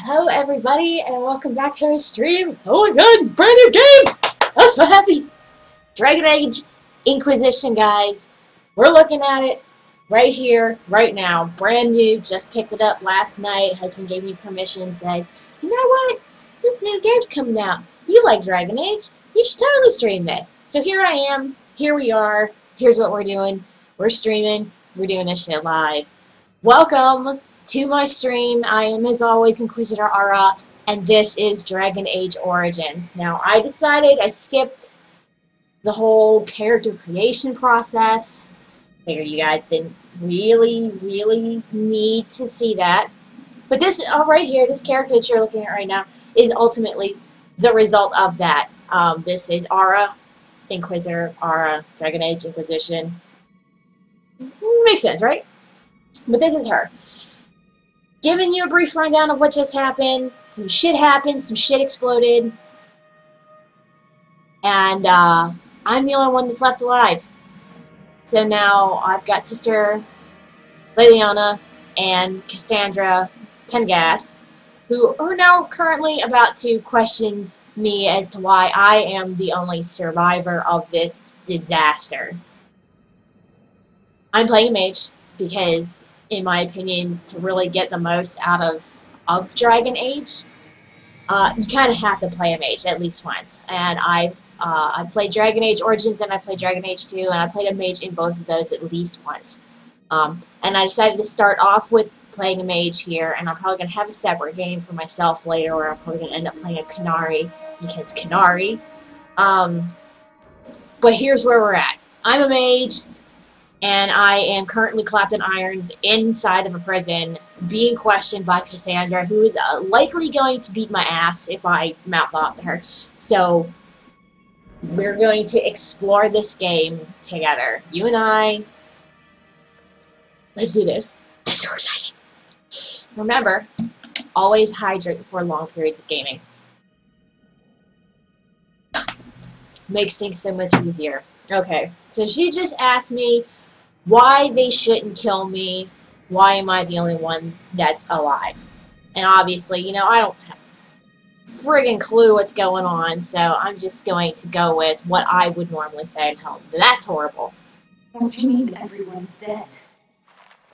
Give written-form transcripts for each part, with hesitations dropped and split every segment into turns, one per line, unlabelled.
Hello everybody and welcome back to my stream. Oh my god, brand new game! I'm so happy! Dragon Age Inquisition, guys. We're looking at it right here, right now. Brand new, just picked it up last night. Husband gave me permission and said, you know what? This new game's coming out. You like Dragon Age? You should totally stream this. So here I am, here we are, here's what we're doing. We're streaming, we're doing this shit live. Welcome to my stream. I am, as always, Inquisitor Ara, and this is Dragon Age Origins. Now, I skipped the whole character creation process. Figured you guys didn't really need to see that. But this, right here, this character that you're looking at right now, is ultimately the result of that. This is Ara, Inquisitor, Ara, Dragon Age, Inquisition. Makes sense, right? But this is her. Giving you a brief rundown of what just happened. Some shit happened, some shit exploded. And I'm the only one that's left alive. So now I've got Sister Leliana and Cassandra Pengast, who are now currently about to question me as to why I am the only survivor of this disaster. I'm playing a mage because, in my opinion, to really get the most out of Dragon Age, you kind of have to play a mage at least once. And I've played Dragon Age Origins and I played Dragon Age 2, and I played a mage in both of those at least once. And I decided to start off with playing a mage here, and I'm probably going to have a separate game for myself later where I'm probably going to end up playing a Canary, because Canary. But here's where we're at. I'm a mage, and I am currently clapped in irons inside of a prison, being questioned by Cassandra, who is likely going to beat my ass if I mouth off to her. So, we're going to explore this game together. You and I. Let's do this. I'm so excited. Remember, always hydrate before long periods of gaming. Makes things so much easier. Okay, so she just asked me why they shouldn't kill me. Why am I the only one that's alive? And obviously, you know, I don't have a friggin' clue what's going on, so I'm just going to go with what I would normally say at home. That's horrible.
What do you mean everyone's dead?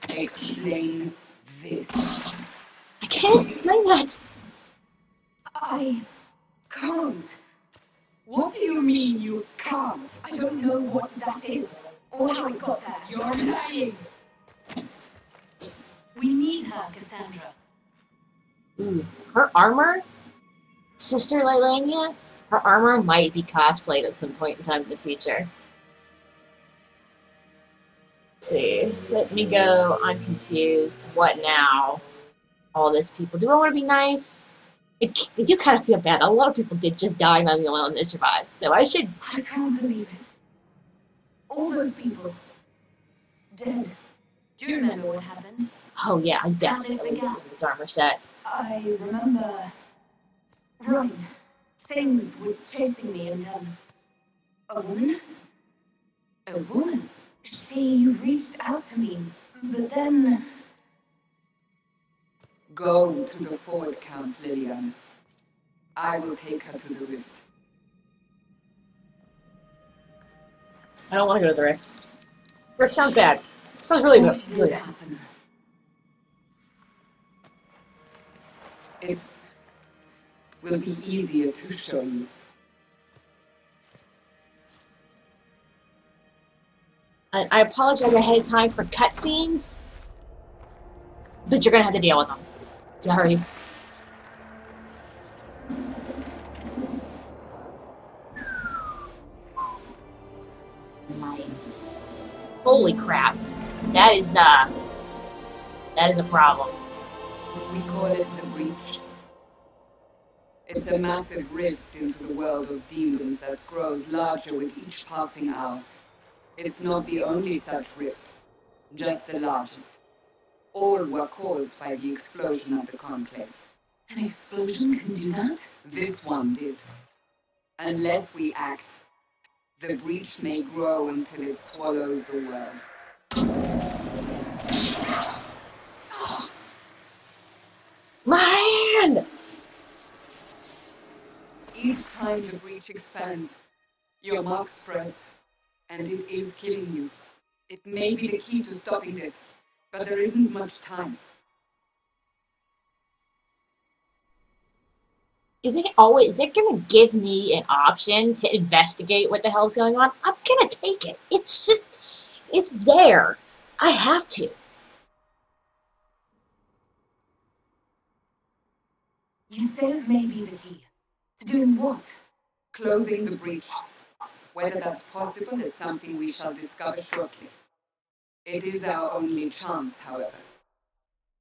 Explain this.
I can't explain that.
I can't. What do you mean you can't? I don't know what that is. Or how I got that. You're lying. We need her, Cassandra.
Her armor? Sister Leliana? Her armor might be cosplayed at some point in time in the future. Let's see. Let me go. I'm confused. What now? All these people. Do I want to be nice? I do kind of feel bad. A lot of people did just die, and I'm the only one that survived. So I should...
I can't believe it. All those people. Dead. Do you remember what happened?
Oh yeah, I definitely did this armor set.
I remember running. Things were chasing me, and a woman? A woman? She reached out to me, but then...
Go to the forward camp, Lilian. I will take her to the rift.
I don't want to go to the rift. Rift sounds bad. Sounds really good.
What did happen?
It will be easier to show you.
I apologize ahead of time for cutscenes, but you're gonna have to deal with them. So hurry. Nice. Holy crap. That is a problem.
We call it the Breach. It's a massive rift into the world of demons that grows larger with each passing hour. It's not the only such rift, just the largest. All were caused by the explosion of the Conclave.
An explosion can do that?
This one did. Unless we act, the breach may grow until it swallows the world.
My hand!
time the breach expands, your mark spreads, and it is killing you. It may be the key to stopping this, but there isn't much time.
Is it gonna give me an option to investigate what the hell's going on? I'm gonna take it. It's just, it's there. I have to.
You say it may be the key. To doing what?
Closing the breach. Whether that's possible is something we shall discover shortly. It is our only chance, however.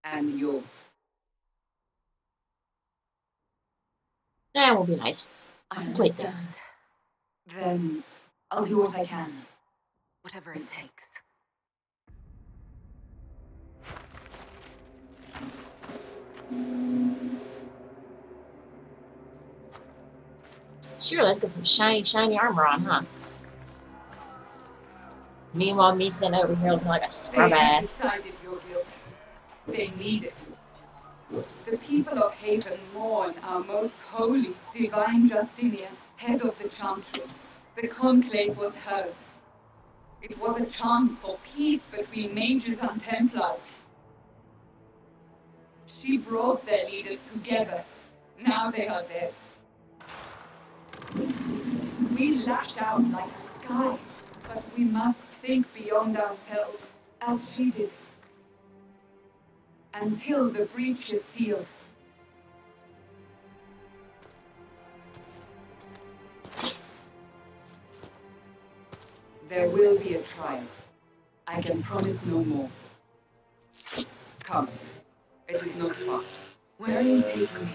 And yours.
That will be nice.
I
Please.
understand. Then I'll do what I can. Whatever it takes.
Sure, let's get some shiny armor on, huh? Meanwhile, me sitting over here looking like a scrub ass.
They have decided your guilt. They need it. The people of Haven mourn our most holy, divine Justinian, head of the Chantry. The conclave was hers. It was a chance for peace between mages and Templars. She brought their leaders together. Now they are dead. We lash out like a sky, but we must think beyond ourselves, as she did. Until the breach is sealed. There will be a trial. I can promise no more. Come. It is not far.
Where are you taking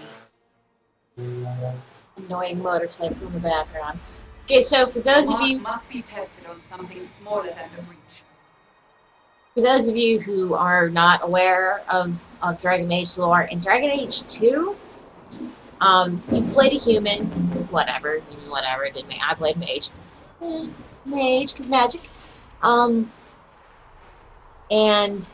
me?
Annoying motorcycles in the background. Okay, so for those of you...
must be tested on something smaller than the breach.
For those of you who are not aware of Dragon Age lore, in Dragon Age 2, you played a human, whatever, it didn't matter. I played Mage. Mage, because magic. And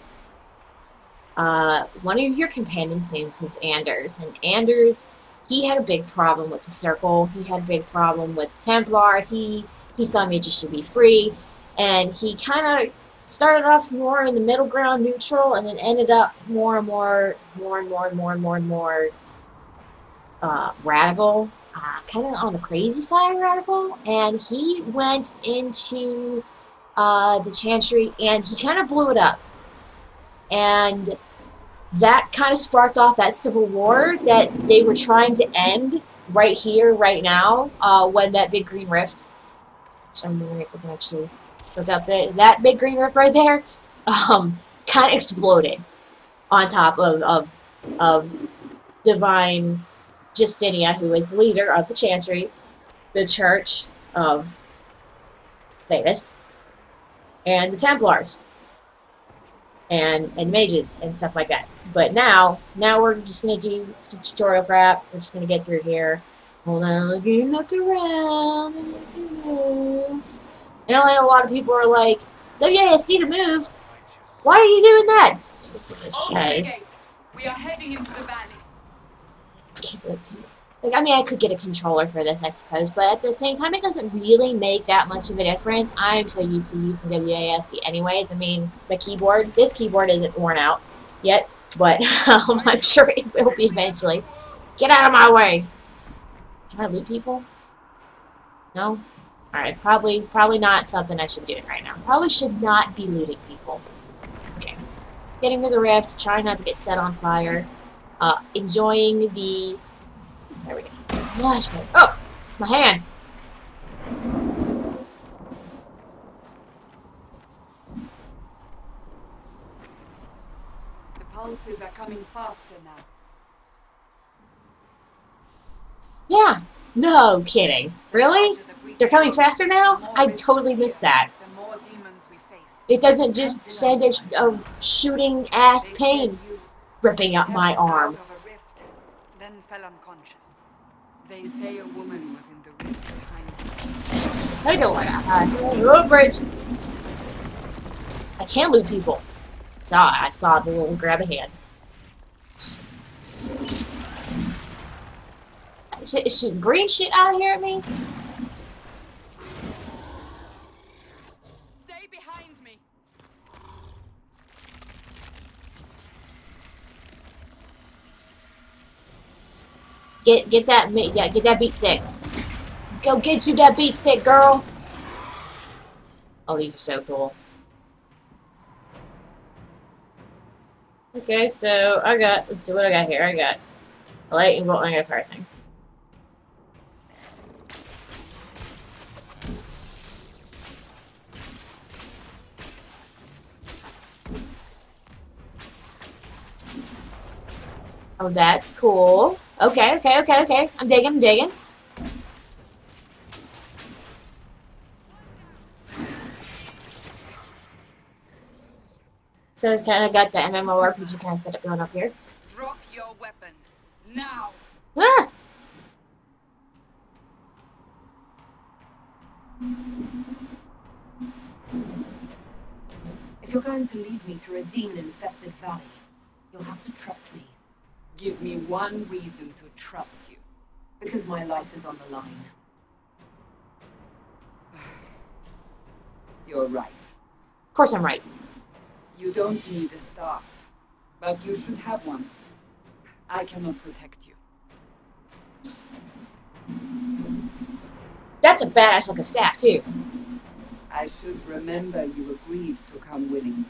one of your companions' names was Anders, and Anders, he had a big problem with the Circle. He had a big problem with the Templars. He thought mages should be free, and he kind of started off more in the middle ground, neutral, and then ended up more and more radical, kind of on the crazy side of radical. And he went into the Chantry, and he kind of blew it up. And that kind of sparked off that civil war that they were trying to end right here, right now, when that big green rift, which I'm wondering if we can actually look up that big green rift right there, kind of exploded on top of Divine Justinia, who is the leader of the Chantry, the Church of Thetis, and the Templars, and mages and stuff like that. But now we're just gonna do some tutorial crap. We're just gonna get through here. Hold on, look around, and you can move. And I know a lot of people are like, WASD to move. Why are you doing that? Guys.
We are heading into the valley.
Like, I mean, I could get a controller for this, I suppose, but at the same time, it doesn't really make that much of a difference. I'm so used to using WASD anyways. I mean, this keyboard isn't worn out yet, but I'm sure it will be eventually. Get out of my way! Can I loot people? No? Alright, probably not something I should be doing right now. Probably should not be looting people. Okay. Getting to the rift, trying not to get set on fire. Enjoying the... There we go. Oh! My hand!
The pulses are coming faster now.
Yeah. No kidding. Really? They're coming faster now? I totally missed that.
The more demons we face.
It doesn't just say there's a shooting ass pain ripping up my arm.
Then fell unconscious. They say a woman was in the rift behind them.
Hey, go road bridge. I can't loot people. I saw the little grab a hand. Is shooting green shit out of here at me?
Stay behind me.
Get that get that beat stick. Go get you that beat stick, girl. Oh, these are so cool. Okay, so I got, let's see what I got here. I got a lightning bolt and I got a fire thing. Oh, that's cool. Okay. I'm digging. So it's kind of got the MMORPG kind of setup going up here.
Drop your weapon now.
Ah!
If you're going to lead me through a demon-infested valley, you'll have to trust me.
Give me one reason to trust you.
Because my life is on the line.
You're right.
Of course I'm right.
You don't need a staff, but you should have one. I cannot protect you.
That's a badass looking staff too.
I should remember you agreed to come willingly.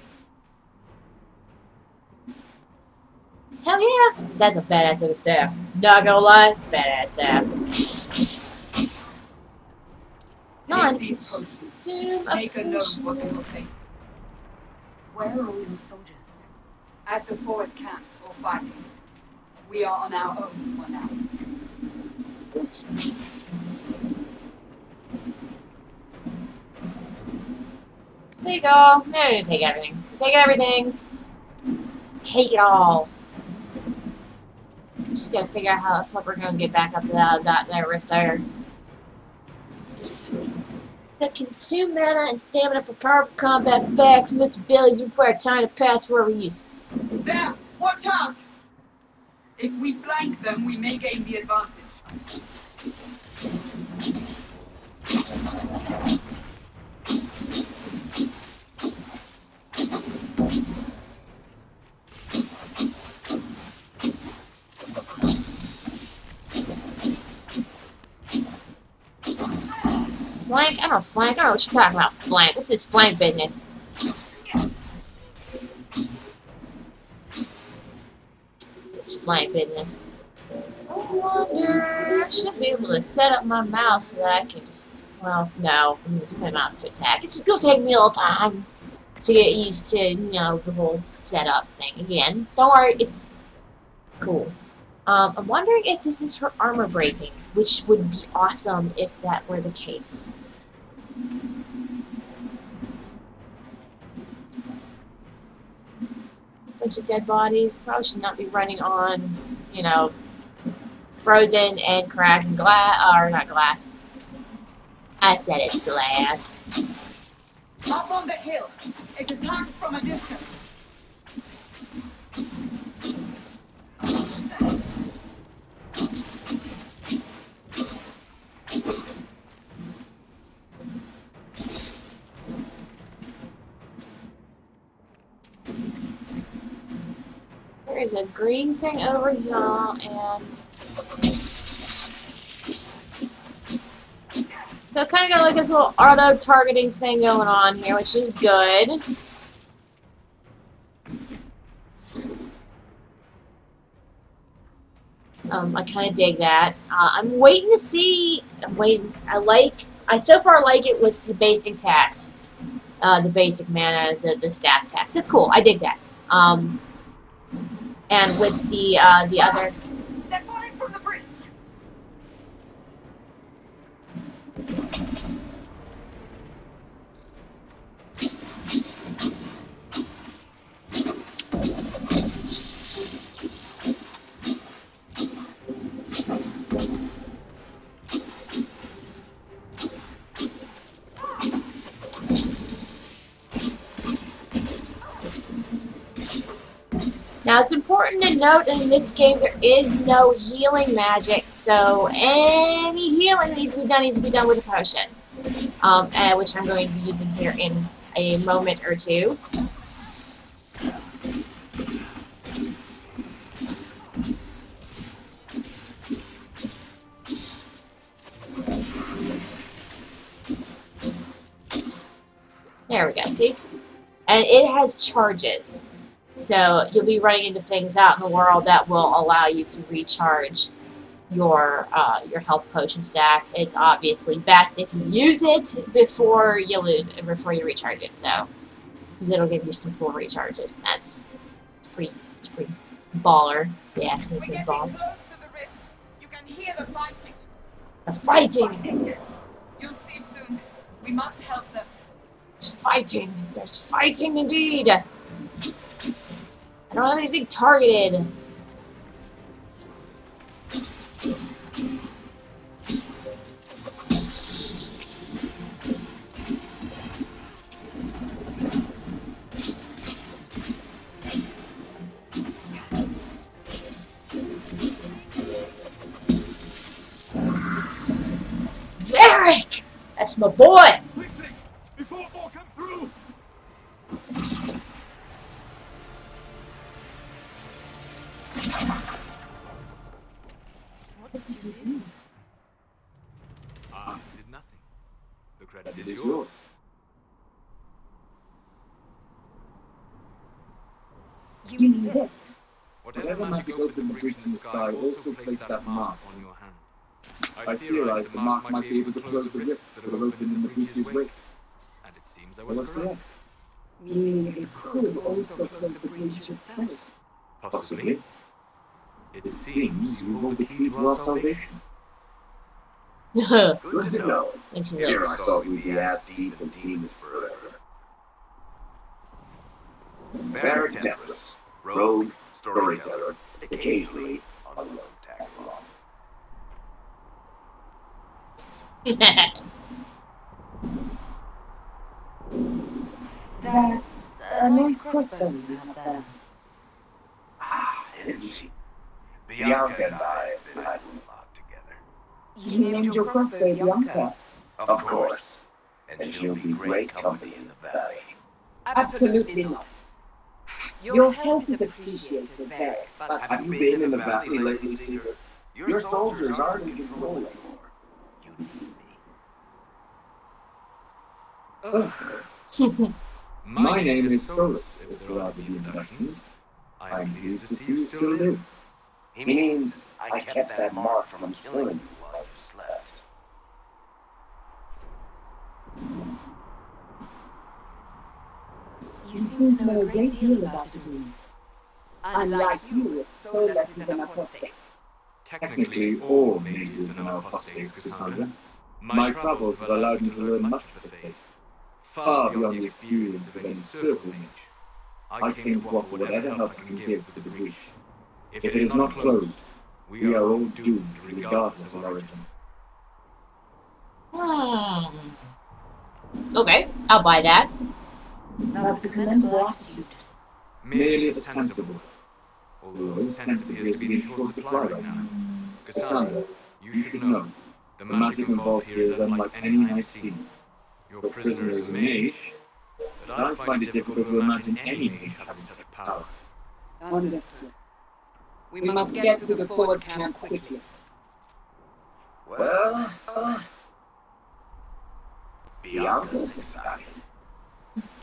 Hell yeah! That's a badass looking staff. Not gonna lie, badass staff. Non-consume a
Make a note of what you will face.
Where are all your soldiers?
At the forward camp or fighting. We are on our own for now.
Take all. No, take everything. Take everything. Take it all. Just gotta figure out how the fuck we're gonna get back up to that rift there. The consume mana and stamina for powerful combat effects. Most abilities require time to pass for overuse.
There! Watch out! If we flank them, we may gain the advantage.
Flank? I don't flank. I don't know what you're talking about. Flank. What's this flank business? It's flank business. I wonder. I should be able to set up my mouse so that I can just. Well, no. I'm using my mouse to attack. It's just gonna take me a little time to get used to, you know, the whole setup thing again. Don't worry, it's cool. I'm wondering if this is her armor breaking, which would be awesome if that were the case. Bunch of dead bodies. Probably should not be running on, you know, frozen and cracking glass, or not glass. I said it's glass.
Up on the hill. It's attacked from a distance.
There's a green thing over here, and so kind of got like this little auto-targeting thing going on here, which is good. I kind of dig that. I'm waiting to see. I so far like it with the basic tax, the basic mana, the staff tax. It's cool. I dig that. And with the other.
They're falling from the bridge.
Now, it's important to note in this game there is no healing magic, so any healing that needs to be done with a potion, which I'm going to be using here in a moment or two. There we go, see? And it has charges. So you'll be running into things out in the world that will allow you to recharge your health potion stack. It's obviously best if you use it before you recharge it. So because it'll give you some full recharges. And it's pretty baller. Yeah, it's pretty baller.
Close to the rift. You can hear the fighting.
The fighting.
You'll see soon. We must help them.
There's fighting. There's fighting indeed. I don't have anything targeted. Varric! That's my boy!
Before more come through!
What did you do?
I did nothing. The credit is yours.
You mean this?
Whatever magic opened the breach in the sky also placed that mark on your hand. I theorized the mark might be able to close the rifts that were opened in the breach's wake. And it seems I was correct.
Meaning it could also close the breach itself.
Possibly. It seems you hold the key to our salvation. Good to know. Here I thought we'd be ass deep in demons forever. Barrack Templars, rogue, storyteller, occasionally on the road tag along.
That's a nice crossbow you have there.
Ah, isn't she? Bianca and I have been hiding a lot together.
You named your crossbow Bianca?
Of course. And she'll be great company in the valley.
Absolutely not. Your help is appreciated, Varric, but
Have you been in the valley lately, Seeker? Your soldiers aren't in control anymore. You need me. My name is Solus, if there are the introductions. I'm pleased to see you still live. He means I kept that mark from killing you while you slept.
You seem to know a great deal about it all.
unlike you, Solus is an apostate.
Technically, all mages are now apostates, Cassandra. My travels have allowed me to learn much of the faith, far beyond the experience of any circle mage. I came to offer whatever help I can give with the breach. If it is not closed, we are all doomed regardless of origin.
Okay, I'll buy that.
That's a commendable attitude.
Merely a sensible, although sense appears to be in short supply right now. Cassandra, you should know, the magic involved here is unlike any I've seen. Your prisoner is a mage, but I find it difficult to imagine any mage having such power.
Understood. We must get to the forward camp quickly.
Well, Bianca's excited.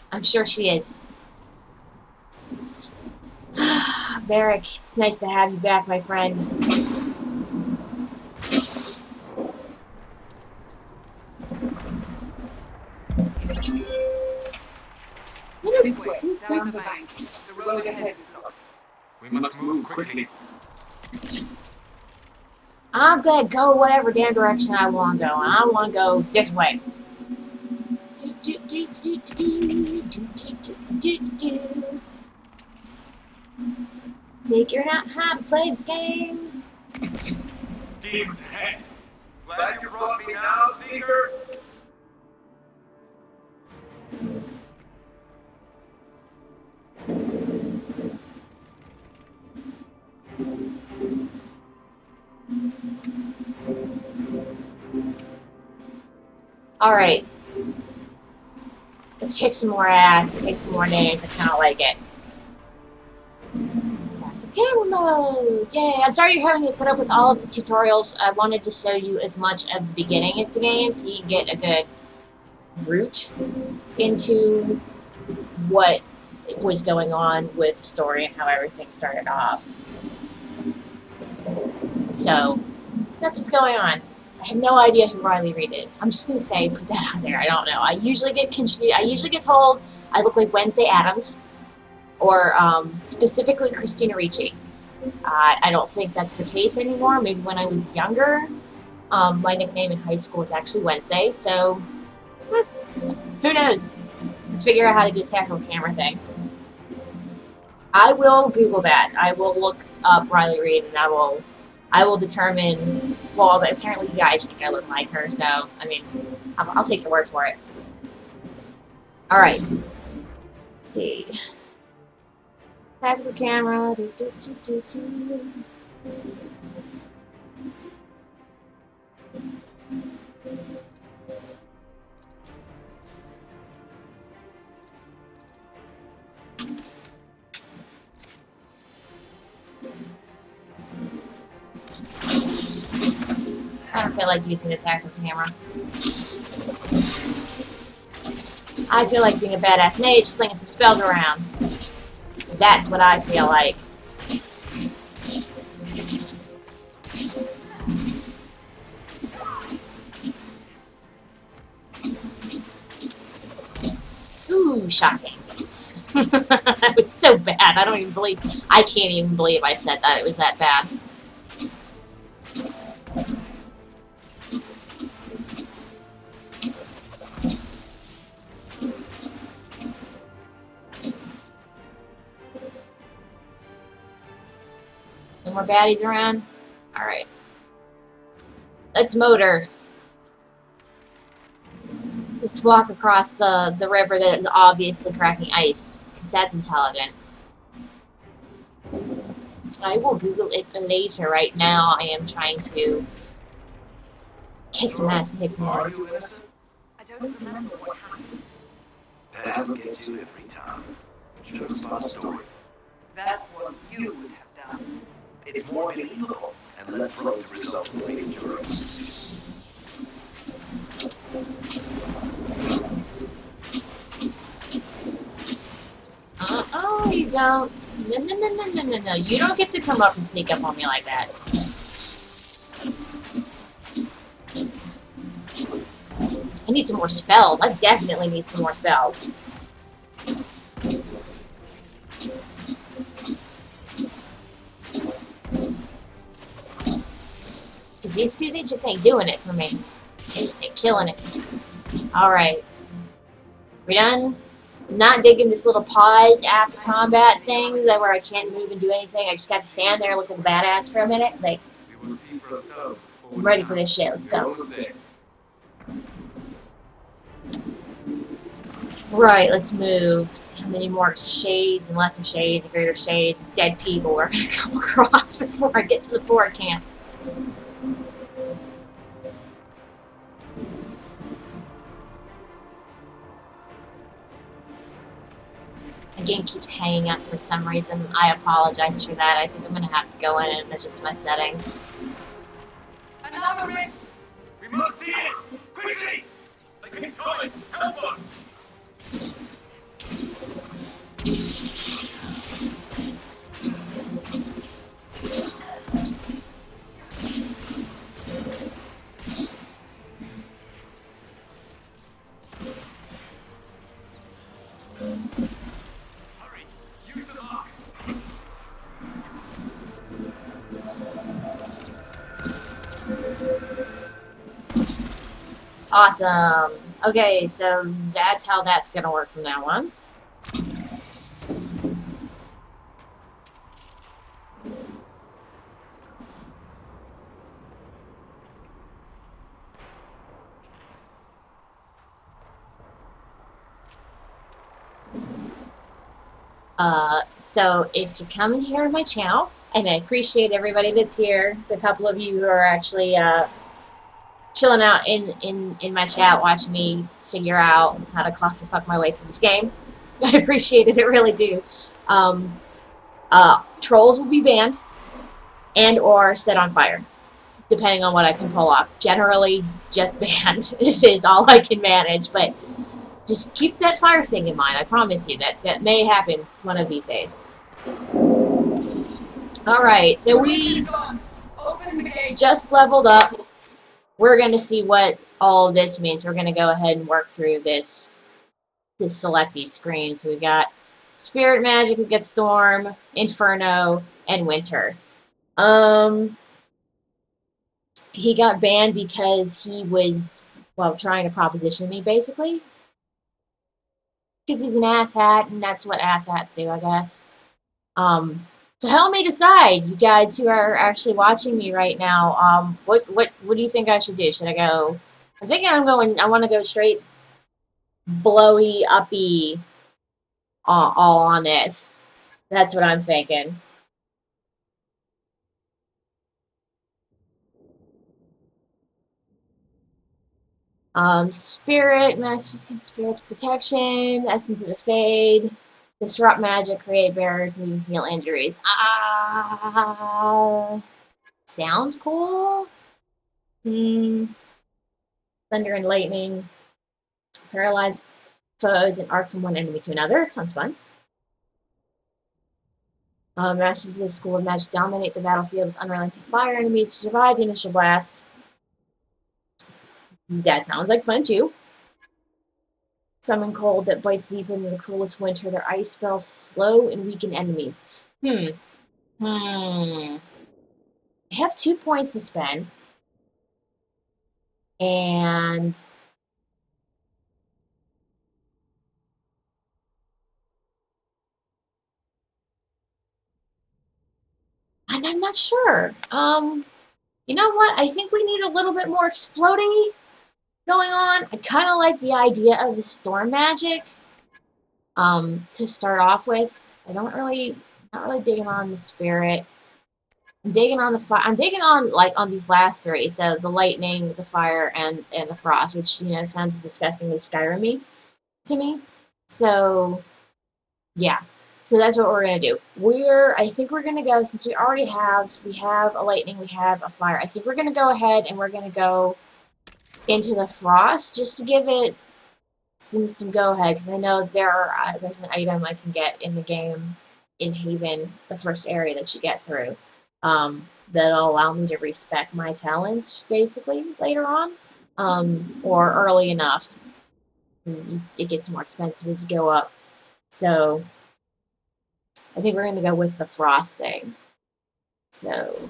I'm sure she is. Varric, it's nice to have you back, my friend.
This way, down the bank. The road ahead is blocked.
We must move quickly.
I'm gonna go whatever damn direction I want to go, and I want to go this way. Figuring out how to play this game.
Demon's head. Glad you brought me now, Seeker.
Alright. Let's kick some more ass and take some more names. I kind of like it. Back to camera mode! Yay! I'm sorry you're having to put up with all of the tutorials. I wanted to show you as much of the beginning as the game so you can get a good route into what was going on with the story and how everything started off. So, that's what's going on. I have no idea who Riley Reid is. I'm just gonna say, put that out there. I don't know. I usually get told I look like Wednesday Addams, or specifically Christina Ricci. I don't think that's the case anymore. Maybe when I was younger, my nickname in high school was actually Wednesday. So, who knows? Let's figure out how to do this tactical camera thing. I will Google that. I will look up Riley Reid, and I will determine. Well, but apparently you guys think I look like her, so I mean, I'll take your word for it. All right. Let's see. Tactical camera. I don't feel like using the tactical camera. I feel like being a badass mage, slinging some spells around. That's what I feel like. Ooh, shocking. That was so bad. I can't even believe I said that. It was that bad. No more baddies around? Alright. Let's motor. Let's walk across the river that is obviously cracking ice, because that's intelligent. I will Google it later. Right now, I am trying to kick some ass and take some ass.
I don't remember what happened.
That'll get you every time. Should have thought a story.
That's what you would have done.
It's more believable and less prone to result in great injury.
Oh, you don't. No. You don't get to come up and sneak up on me like that. I need some more spells. I definitely need some more spells. These two, they just ain't doing it for me. They just ain't killing it. Alright. We done? Not digging this little pause after combat thing that where I can't move and do anything. I just got to stand there looking badass for a minute. Like, I'm ready for this shit. Let's go. Right, let's move. How many more shades and lesser shades and greater shades and dead people we're going to come across before I get to the fort camp? The game keeps hanging up for some reason. I apologize for that. I think I'm going to have to go in and adjust my settings.
Another rift!
We must see it! Quickly! I can call it! Help us! Hurry! Use the lock!
Awesome. Okay, so that's how that's going to work from now on. So if you're coming here to my channel And I appreciate everybody that's here. The couple of you who are actually chilling out in my chat, watching me figure out how to clusterfuck my way through this game. I appreciate it. I really do. Trolls will be banned and or set on fire, depending on what I can pull off. Generally, just banned is all I can manage, but just keep that fire thing in mind. I promise you that may happen one of these days. Alright, so we just leveled up. We're going to see what all of this means. We're going to go ahead and work through this to select these screens. We got Spirit Magic, we got Storm, Inferno, and Winter. He got banned because he was, well, trying to proposition me, basically. Because he's an asshat, and that's what asshats do, I guess. So help me decide, you guys who are actually watching me right now. What do you think I should do? Should I go? I'm thinking I want to go straight blowy, uppy, all on this. That's what I'm thinking. Spirit, Master Spirit's Protection, Essence of the Fade, Disrupt Magic, Create Barriers, and even heal injuries. Sounds cool. Thunder and Lightning, Paralyze foes and arc from one enemy to another. It sounds fun. Masters of the School of Magic dominate the battlefield with unrelenting fire enemies to survive the initial blast. That sounds like fun too. Summon cold that bites deep into the cruelest winter. Their ice spells slow and weaken enemies. I have 2 points to spend. And I'm not sure. You know what? I think we need a little bit more exploding going on. I kind of like the idea of the storm magic to start off with. Not really digging on the spirit. I'm digging on the fire. I'm digging on on these last three. So the lightning, the fire, and the frost, which sounds disgustingly Skyrim-y to me. So yeah. So that's what we're gonna do. I think we're gonna go, since we have a lightning, we have a fire. I think we're gonna go ahead and we're gonna go into the frost just to give it some go ahead, because I know there's an item I can get in the game in Haven, the first area that you get through, that'll allow me to respec my talents basically later on, or early enough. It gets more expensive as you go up. So I think we're going to go with the frost thing. So,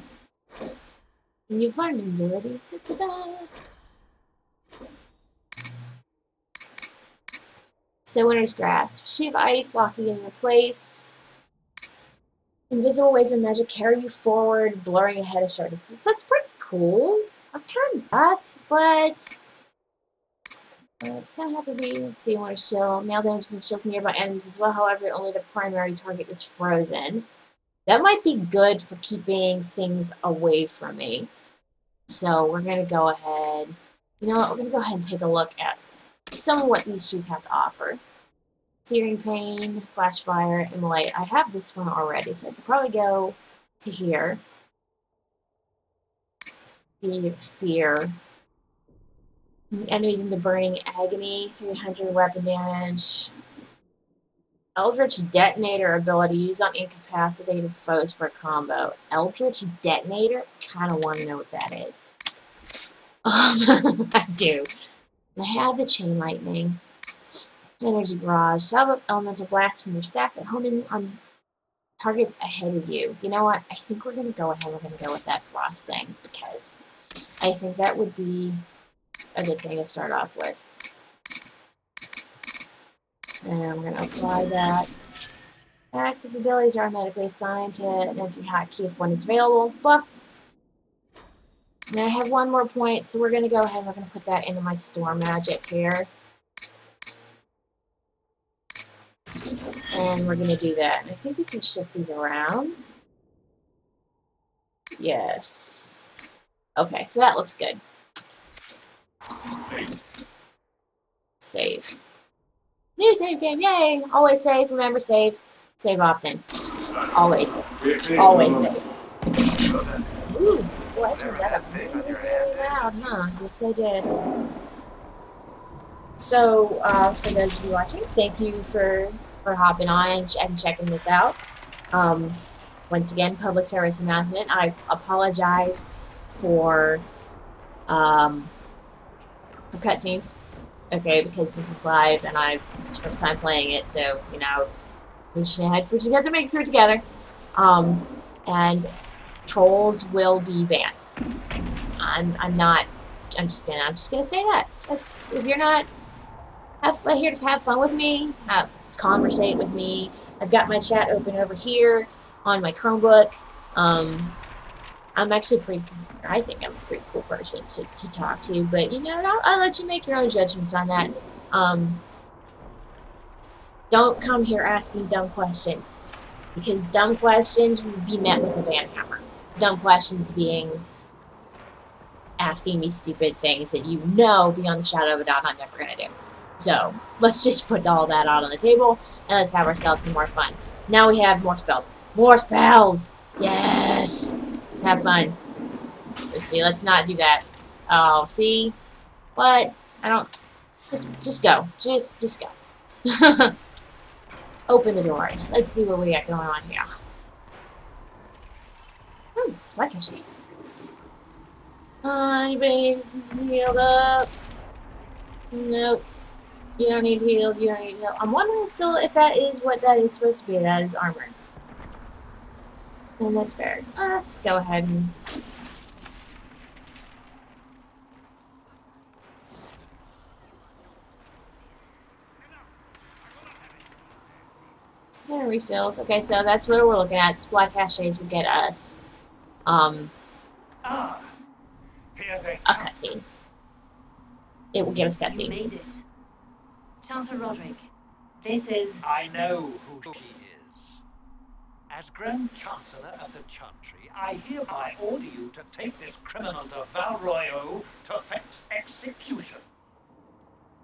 and you've learned an ability. So Winter's Grasp. Sheet of ice, locking in your place. Invisible waves of magic carry you forward, blurring ahead a short distance. So it's pretty cool. I'm kind of that, but it's going to have to be, let's see, Winter's Chill. Nail damage and chills nearby enemies as well, however, only the primary target is frozen. That might be good for keeping things away from me. So we're going to go ahead. You know what? We're going to go ahead and take a look at some of what these trees have to offer. Searing Pain, Flash Fire, and Light. I have this one already, so I could probably go to here. Fear. Enemies in the Burning Agony, 300 weapon damage. Eldritch Detonator ability used on incapacitated foes for a combo. Eldritch Detonator? Kind of want to know what that is. I do. I have the Chain Lightning. Energy Barrage. Salve up elemental blasts from your staff that home in on targets ahead of you. You know what? I think we're going to go ahead. We're going to go with that frost thing, because I think that would be a good thing to start off with. And I'm going to apply that. Active abilities are automatically assigned to an empty hotkey if one is available. Blah. And I have one more point, so we're going to go ahead and we're going to put that into my storm magic here. And we're going to do that. And I think we can shift these around. Yes. Okay, so that looks good. Save. New save game, yay! Always save, remember save. Save often. Always. Always save. Ooh, well, I turned that up really, really loud, huh? Yes, I did. So, for those of you watching, thank you for hopping on and checking this out. Once again, public service announcement. I apologize for cutscenes. Okay, because this is live and this is the first time playing it, so you know we just have to make it through together. And trolls will be banned. I'm just gonna say that. That's if you're not here to have fun with me, conversate with me. I've got my chat open over here on my Chromebook. I'm actually I think I'm a pretty cool person to talk to, but you know, I'll let you make your own judgments on that. Don't come here asking dumb questions, because dumb questions will be met with a ban hammer. Dumb questions being asking me stupid things that you know beyond the shadow of a doubt I'm never gonna do. So let's just put all that out on the table and let's have ourselves some more fun. Now we have more spells. More spells! Yes! Let's have fun. Let's see, let's not do that. Oh, see? What? I don't... Just go. Just go. Open the doors. Let's see what we got going on here. Smart catching. Anybody healed up? Nope. You don't need healed. You don't need healed. I'm wondering still if that is what that is supposed to be. That is armor. And that's fair. Let's go ahead and... Yeah, refills. Okay, so that's what we're looking at. Supply caches will get us
Here they
a cutscene. It will give us
You
cutscene.
made it. Chancellor Roderick, this is...
I know who she is. As Grand Chancellor of the Chantry, I hereby order you to take this criminal to Val Royaux to effect execution.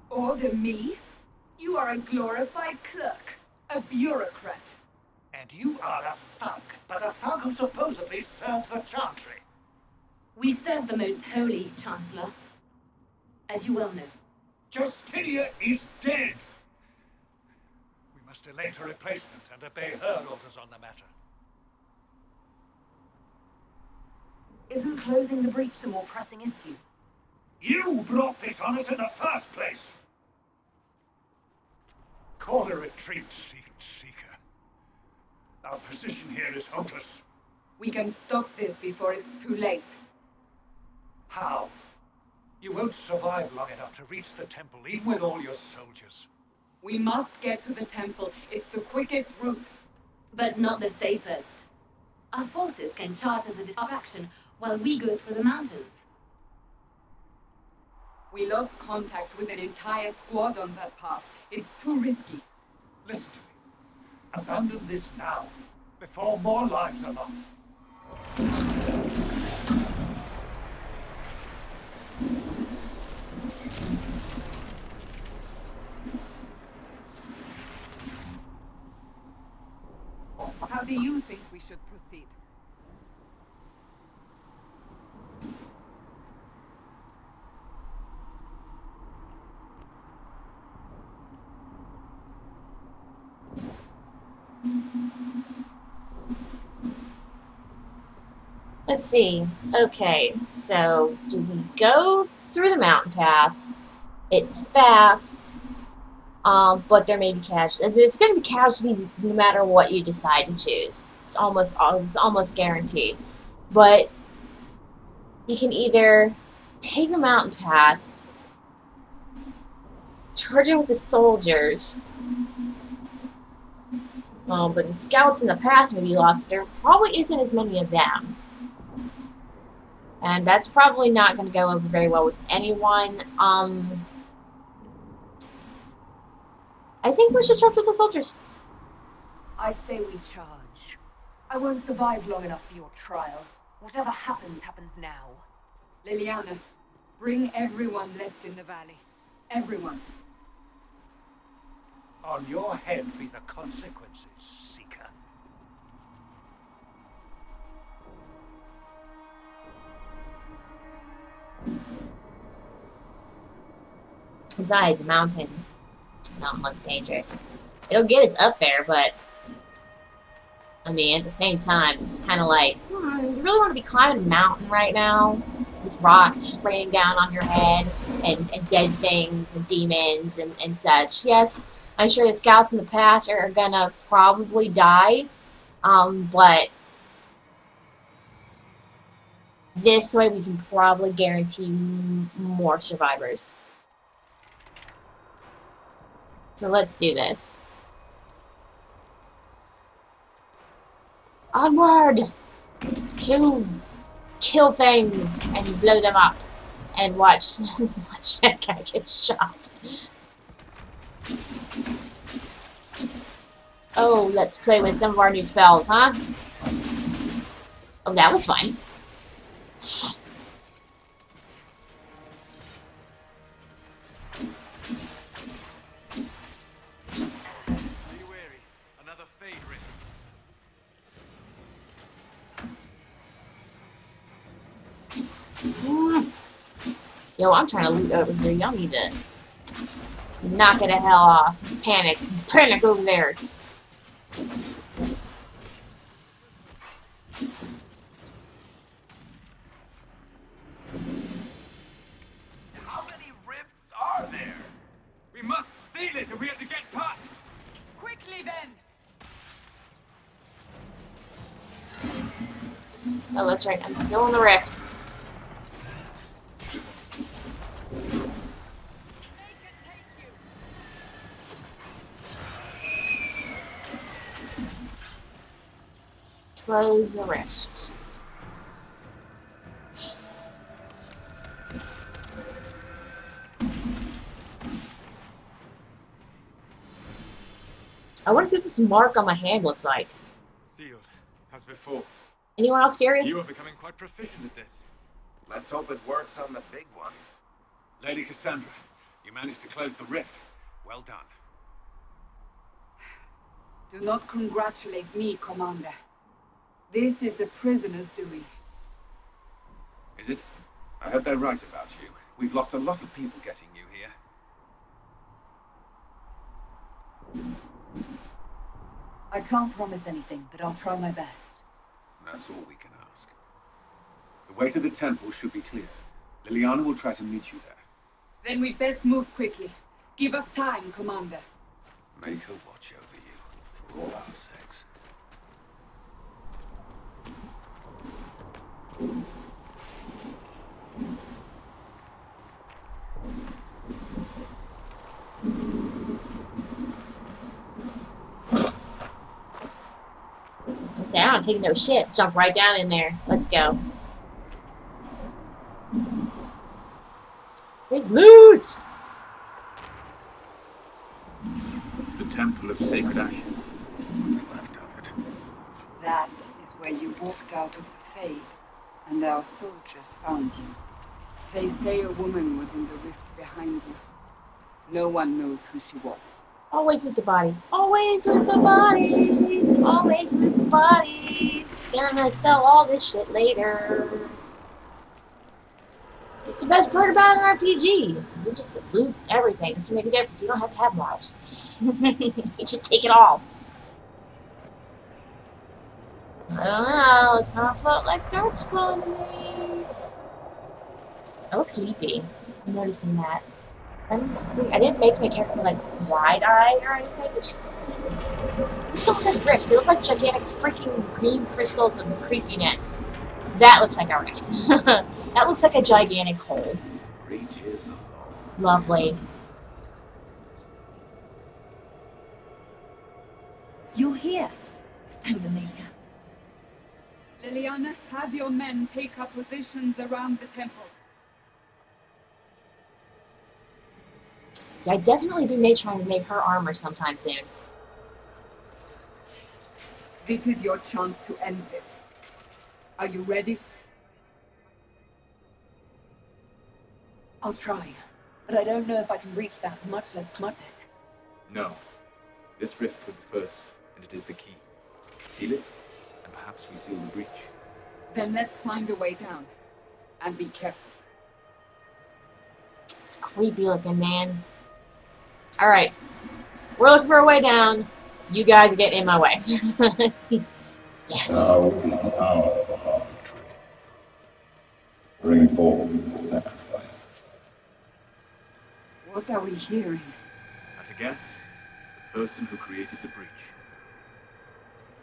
Order me? You are a glorified clerk, a bureaucrat.
And you are a thug, but a thug who supposedly serves the Chantry.
We serve the most holy, Chancellor. As you well know.
Justinia is dead. We must elect a replacement and obey her orders on the matter.
Isn't closing the breach the more pressing issue?
You brought this on us in the first place. Call a retreat, Seeker. Our position here is hopeless.
We can stop this before it's too late.
How? You won't survive long enough to reach the temple, even with all your soldiers.
We must get to the temple. It's the quickest route.
But not the safest. Our forces can charge as a distraction while we go through the mountains.
We lost contact with an entire squad on that path. It's too risky.
Listen to me. Abandon this now, before more lives are lost.
How do you think we should proceed?
Let's see. Okay, so do we go through the mountain path? It's fast, but there may be casualties. It's going to be casualties no matter what you decide to choose. It's almost guaranteed. But you can either take the mountain path, charge in with the soldiers. But the scouts in the past may be lost. There probably isn't as many of them. And that's probably not going to go over very well with anyone. I think we should charge with the soldiers.
I say we charge. I won't survive long enough for your trial.
Whatever happens, happens now.
Liliana, bring everyone left in the valley. Everyone.
On your head be the consequences, Seeker.
Besides, the mountain looks dangerous. It'll get us up there, but I mean, at the same time, it's kind of like, you really want to be climbing a mountain right now with rocks raining down on your head and dead things and demons and such. Yes, I'm sure the scouts in the past are gonna probably die, but this way we can probably guarantee more survivors. So let's do this. Onward! To kill things and blow them up. And watch that guy get shot. Oh, let's play with some of our new spells, huh? Oh, that was fun. Yo, I'm trying to loot over here. Y'all need to knock it the hell off. Panic. Panic over there.
How many rifts are there? We must seal it if we are to get past.
Quickly then!
Oh, that's right. I'm still in the rift. Close the rift. I want to see what this mark on my hand looks like.
Sealed, as before.
Anyone else curious?
You are becoming quite proficient at this.
Let's hope it works on the big one.
Lady Cassandra, you managed to close the rift. Well done.
Do not congratulate me, Commander. This is the prisoner's doing.
Is it? I hope they're right about you. We've lost a lot of people getting you here.
I can't promise anything, but I'll try my best.
That's all we can ask. The way to the temple should be clear. Liliana will try to meet you there.
Then we best move quickly. Give us time, Commander.
Make her watch over you, for all our sakes.
I say, I don't take no shit. Jump right down in there. Let's go. There's loot!
The Temple of Sacred Ashes. What's left of it?
That is where you walked out of the Fade, and our soldiers found you. They say a woman was in the rift behind you. No one knows who she was.
Always loot the bodies. Always loot the bodies. Always loot the bodies. Gonna sell all this shit later. It's the best part about an RPG. You just loot everything. It doesn't make a difference. You don't have to have morals. You just take it all. I don't know. It's not felt like darkspawn to me. I look sleepy. I'm noticing that. I didn't make my character like wide-eyed or anything, but she's sleepy. These still look like rifts. They look like gigantic freaking green crystals of creepiness. That looks like a rift. That looks like a gigantic hole.
Reaches along.
Lovely.
You're here, Sangamania.
Liliana, have your men take up positions around the temple.
Yeah, I'd definitely be Mage trying to make her armor sometime soon.
This is your chance to end this. Are you ready?
I'll try, but I don't know if I can reach that, much less cross it.
No. This rift was the first, and it is the key. Seal it, and perhaps we seal the breach.
Then let's find a way down. And be careful.
It's creepy looking, man. Alright. We're looking for a way down. You guys are getting in my way. Yes.
Now is the hour of the harvest. Bring forth the sacrifice.
What are we hearing?
At a guess, the person who created the breach.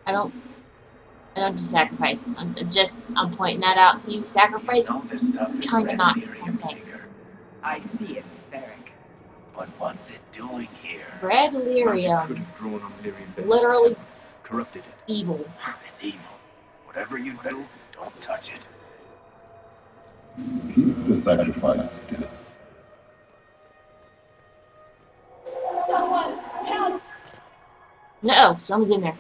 I don't do sacrifices. I'm pointing that out to you. Sacrifice,
This stuff is
kinda not
red lyrium,
my thing.
Digger.
I see it, Varric.
But what's it doing here?
Red
Magic could
lyrium.
have drawn on Lyrium.
Literally
corrupted it.
evil.
It's evil. Whatever you do, don't touch it.
Keep the sacrifice still.
Someone, help!
No, someone's in there.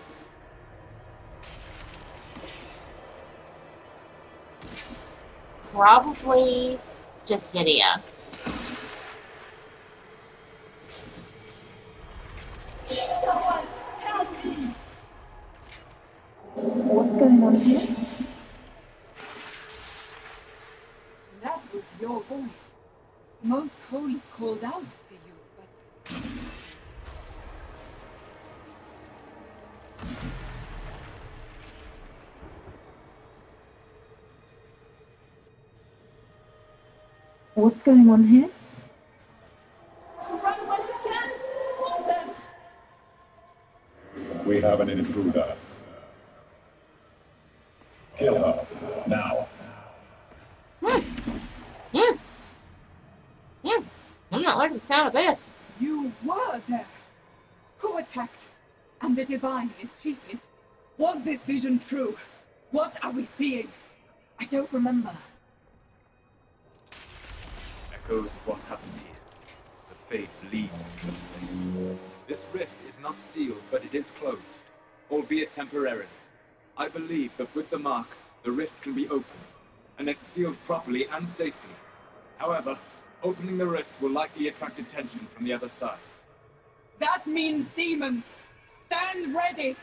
Probably Justitia.
Someone, help me! What's going on here?
That was your voice. Most Holies called out to you, but...
What's going on here?
We have an intruder. Kill her. Now.
I'm not liking the sound of this.
You were there. Who attacked? And the divine mischievous. Was this vision true? What are we seeing?
I don't remember.
Echoes of what happened here. The fate bleeds into the flame. This rift is not sealed, but it is closed, albeit temporarily. I believe that with the mark, the rift can be opened, and it's sealed properly and safely. However, opening the rift will likely attract attention from the other side.
That means demons. Stand ready.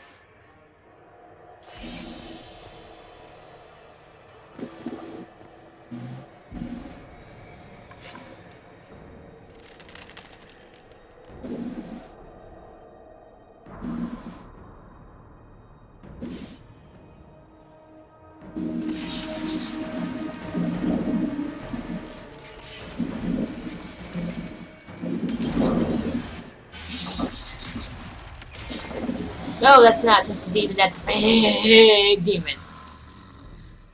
No, that's not just a demon, that's a big demon.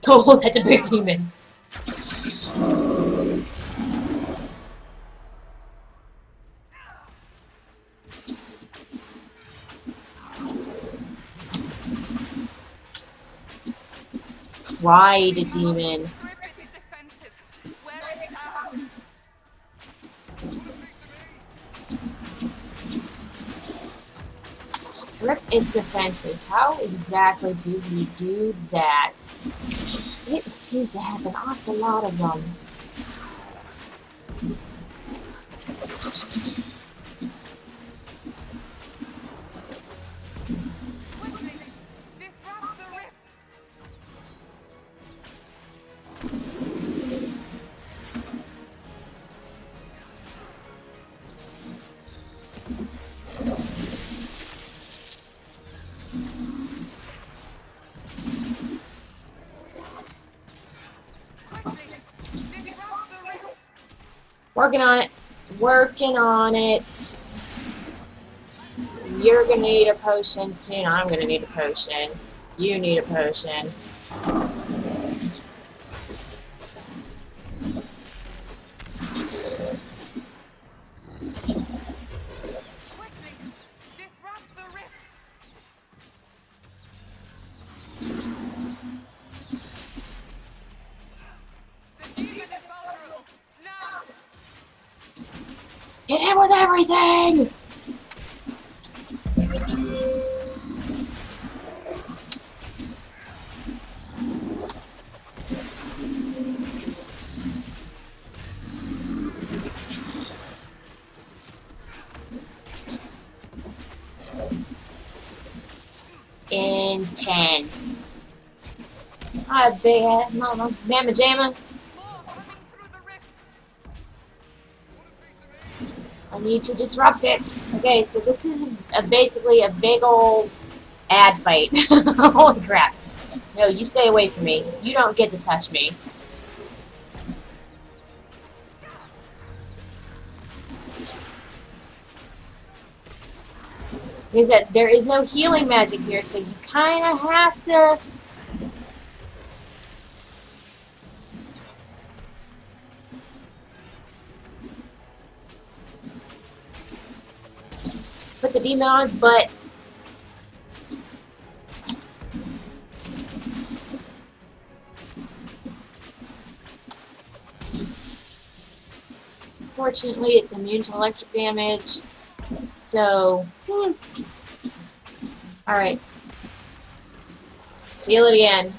Oh, that's a big demon. Pride demon. Strip its defenses. How exactly do we do that? It seems to have an awful lot of them. Working on it. Working on it. You're gonna need a potion soon. I'm gonna need a potion. You need a potion. Hit him with everything! intense. Hi, big ass mama. Mamma jamma. I need to disrupt it. Okay, so this is basically a big old ad fight. Holy crap. No, you stay away from me. You don't get to touch me. Is that there is no healing magic here, so you kind of have to... put the demon on its butt. Fortunately, it's immune to electric damage. So, alright. Seal it again.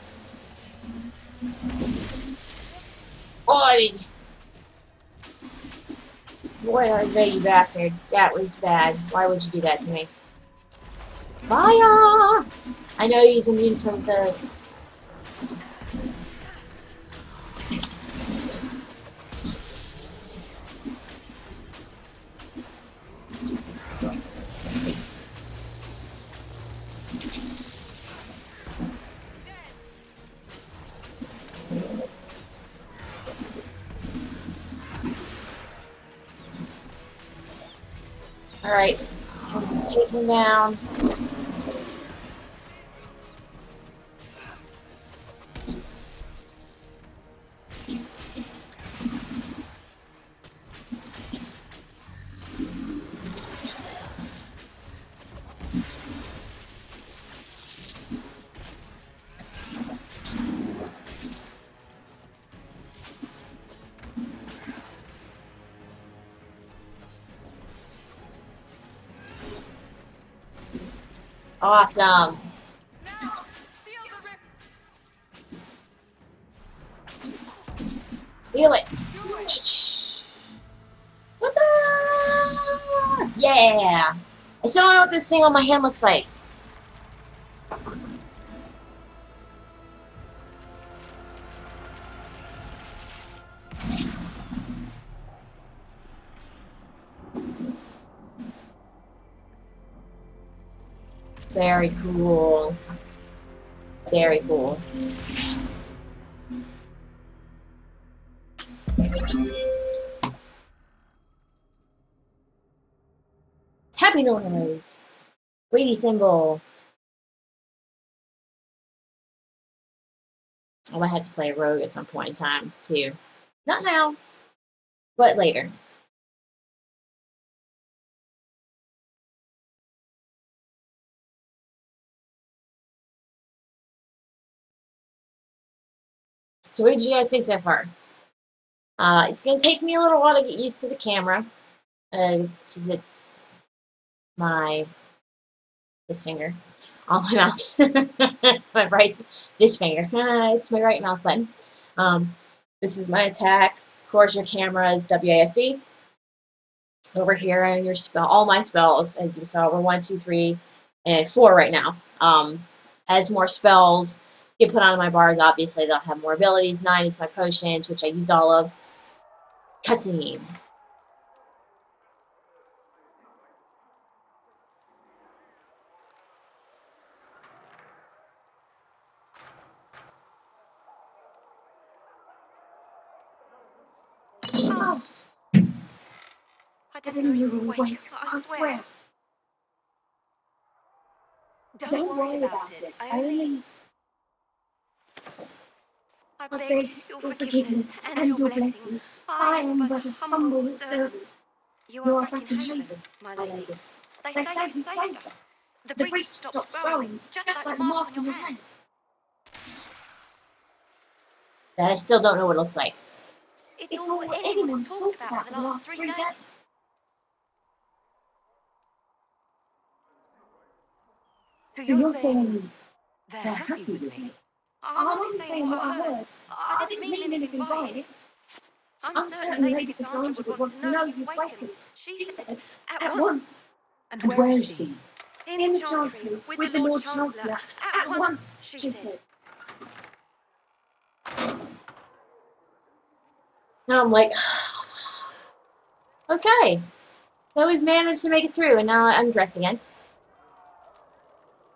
Boy, you bastard. That was bad. Why would you do that to me? Fire! I know he's immune to the... Alright, take him down. Awesome. Seal it. What the? Yeah. I still don't know what this thing on my hand looks like. Very cool. Very cool. Happy noise. Greedy symbol. I might have to play a rogue at some point in time, too. Not now, but later. So what did you guys think so far? It's going to take me a little while to get used to the camera. It's this finger on my mouse. It's my this finger. It's my right mouse button. This is my attack. Of course, your camera is WASD. Over here, and your spell, all my spells, as you saw, were 1, 2, 3, and 4 right now. As more spells get put on my bars, obviously they'll have more abilities. 9 is my potions, which I used all of. Cutscene.
Oh. I didn't know you were awake, I swear. Don't worry about it. I beg your forgiveness and your blessing. I am but a humble servant. You are back in haven, my lady. They say you saved us. The breach stopped growing, just like the mark on your hand.
That I still don't know what it looks like.
It's all anyone talked about for the last 3 days. So you're saying they're happy with me? I'm only saying what I heard. I didn't mean anything by it. I'm certain Lady Cassandra would want to know you've wakened. She said, at once. And where is she? In the chantry, with the Lord Chancellor. At once, she said.
Now I'm like, okay. So we've managed to make it through, and now I'm dressed again.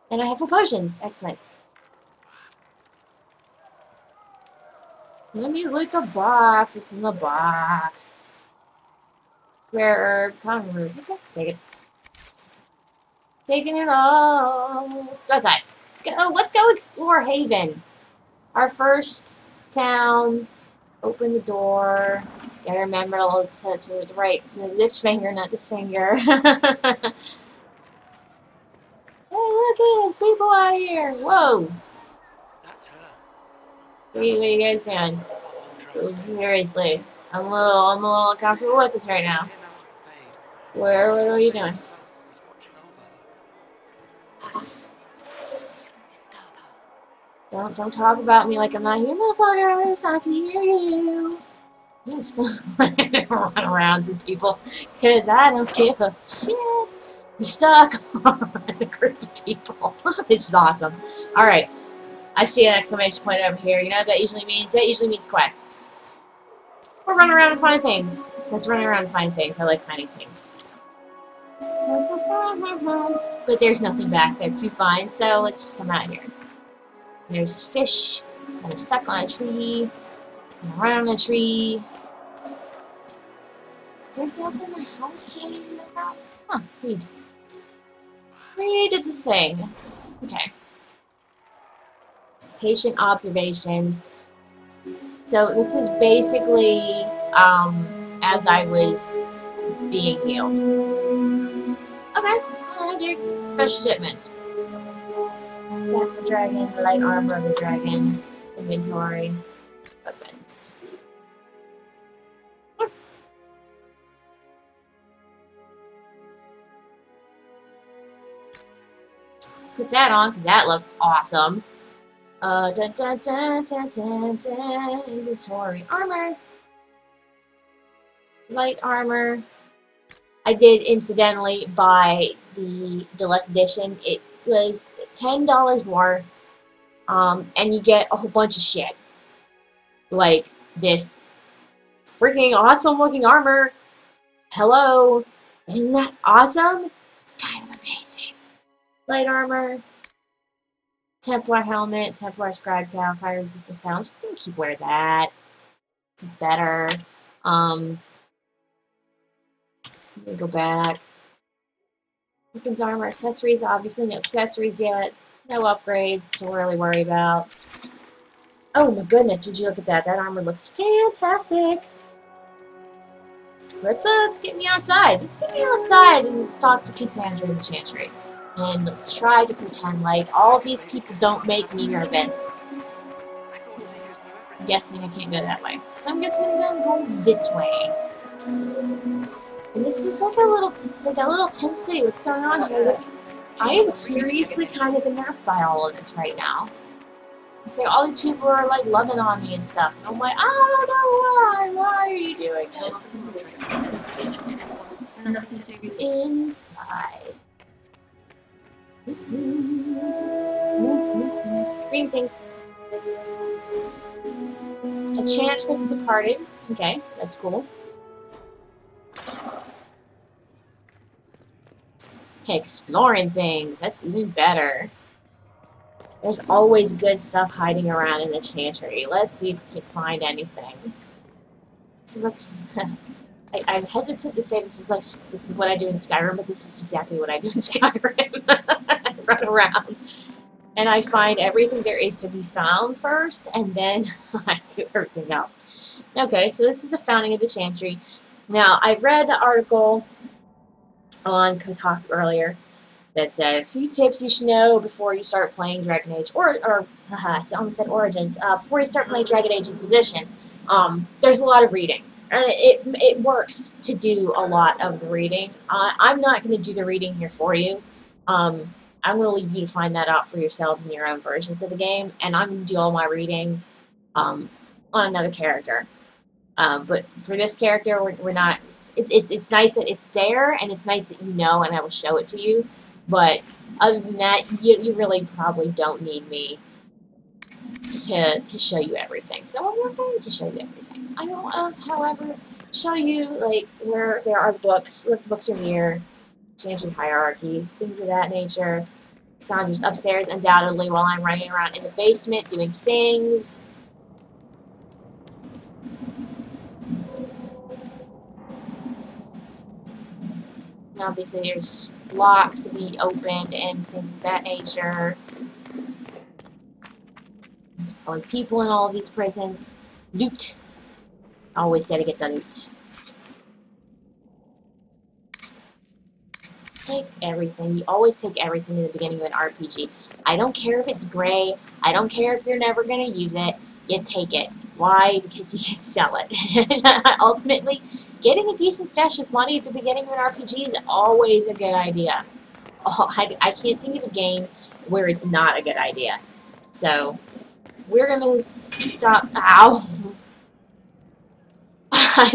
And I have full potions. Excellent. Let me loot the box. What's in the box? Rare herb, common root. Okay, take it. Taking it all. Let's go outside. Let's go explore Haven. Our first town. Open the door. Gotta remember to right this finger, not this finger. Hey, look at this, people out here. Whoa.
That's her.
What are you guys doing? Seriously, I'm a little uncomfortable with this right now. What are you doing? Don't talk about me like I'm not here, motherfuckers. I can hear you. I'm just gonna run around with people, cause I don't give a shit. I'm stuck on the creepy people. This is awesome. All right, I see an exclamation point over here. You know what that usually means? That usually means quest. Or run around and find things. Let's run around and find things. I like finding things. But there's nothing back there to find, so let's just come out here. There's fish. I'm stuck on a tree. I'm around a tree. Is there anything else in the house? Huh, read. Read the thing. Okay. Patient observations. So this is basically as I was being healed. Okay, I'll do special shipments. Staff of the dragon, light armor of the dragon, inventory, weapons. Put that on because that looks awesome. Inventory armor. Light armor. I did incidentally buy the deluxe edition. It was $10 more. And you get a whole bunch of shit. Like this freaking awesome looking armor. Hello. Isn't that awesome? It's kind of amazing. Light armor. Templar helmet, Templar scribe cowl, fire resistance cowl. I'm just gonna keep wearing that. This is better. Let me go back. Weapons, armor, accessories. Obviously, no accessories yet. No upgrades to really worry about. Oh my goodness! Would you look at that? That armor looks fantastic. Let's get me outside. Let's get me outside and let's talk to Cassandra in the Chantry. And let's try to pretend like all these people don't make me nervous. I'm guessing I can't go that way. So I'm guessing I'm gonna go this way. And this is like it's like a little tent city. What's going on here? Like, I am seriously kind of unnerved by all of this right now. It's like all these people are like loving on me and stuff. And I'm like, I don't know why. Why are you doing this? Inside. Reading things. A chant for the departed. Okay, that's cool. Exploring things. That's even better. There's always good stuff hiding around in the chantry. Let's see if we can find anything. This is like I'm hesitant to say this is what I do in Skyrim, but this is exactly what I do in Skyrim. I run around and I find everything there is to be found first, and then I do everything else. Okay, so this is the founding of the Chantry. Now, I read the article on Kotaku earlier that said a few tips you should know before you start playing Dragon Age, I almost said Origins, before you start playing Dragon Age Inquisition. There's a lot of reading. It works to do a lot of the reading. I'm not going to do the reading here for you. I'm going to leave you to find that out for yourselves in your own versions of the game, and I'm going to do all my reading on another character. But for this character, we're not. It's nice that it's there, and it's nice that you know, and I will show it to you. But other than that, you really probably don't need me to show you everything. So I'm not going to show you everything. I will, however, show you like where there are books. Look, books are here. Changing hierarchy, things of that nature. Sandra's upstairs, undoubtedly, while I'm running around in the basement doing things. And obviously, there's locks to be opened and things of that nature. There's probably people in all of these prisons. Loot. Always gotta get the loot. Take everything. You always take everything in the beginning of an RPG. I don't care if it's gray. I don't care if you're never going to use it. You take it. Why? Because you can sell it. Ultimately, getting a decent stash of money at the beginning of an RPG is always a good idea. Oh, I can't think of a game where it's not a good idea. So, we're going to stop. Ow! I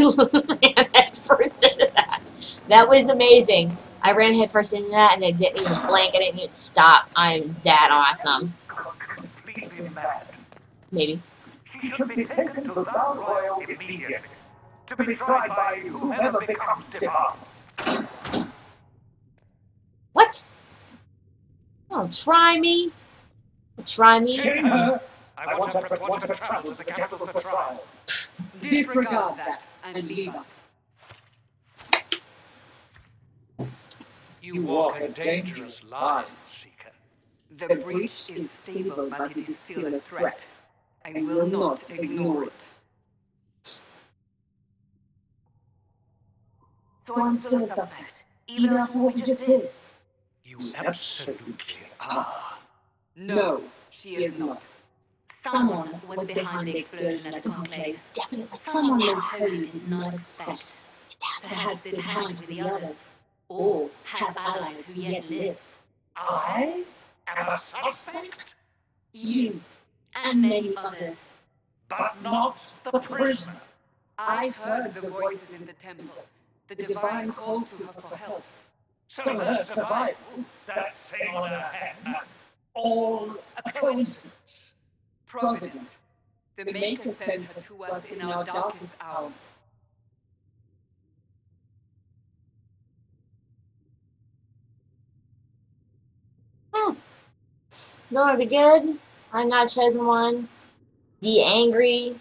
ran head first into that. That was amazing. I ran headfirst into that, and I didn't even blink. I didn't even stop. I'm that awesome.
Completely mad.
Maybe.
She should be taken to Val Royal immediately, to be tried by whoever becomes demand.
What? Don't try me. Don't try me.
Chain her. I want her to travel to the capital for trial.
Disregard that and leave us.
You walk a dangerous line, Seeker.
The breach is stable, but it is still a threat. I will not ignore it.
So I'm still a suspect, even after what we just did.
You absolutely are.
No, she is not.
Someone was behind the explosion at the conclave.
Definitely.
Someone Miss Holy did not expect.
Yes.
Perhaps they behind with the others, or have allies who yet live.
I am a suspect,
You, and many others.
but not the prisoner.
I heard the voices in the temple. The divine called to her for help.
So her survival, that thing on her hand, all a coincidence.
Providence. The Maker sent her to us in our darkest hour.
You want to be good? I'm not chosen one. Be angry.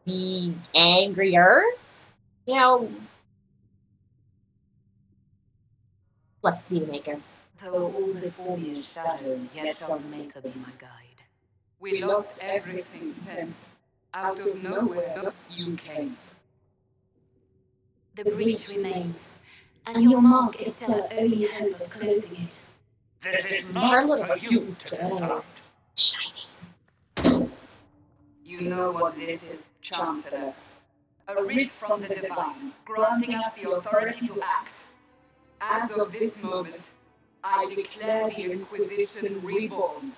Be angrier. You know, let's be the Maker.
Though all before me is shadow, yet shall the Maker be my guide.
We lost everything then. Out of nowhere, you came.
The breach remains, and your mark is still our only hope of closing it.
This is
Her
not
little
for you
skin
to
is
decide.
shiny.
You know what this is, Chancellor. A writ from the divine, granting us the authority to act. As of this moment, I declare the Inquisition reborn.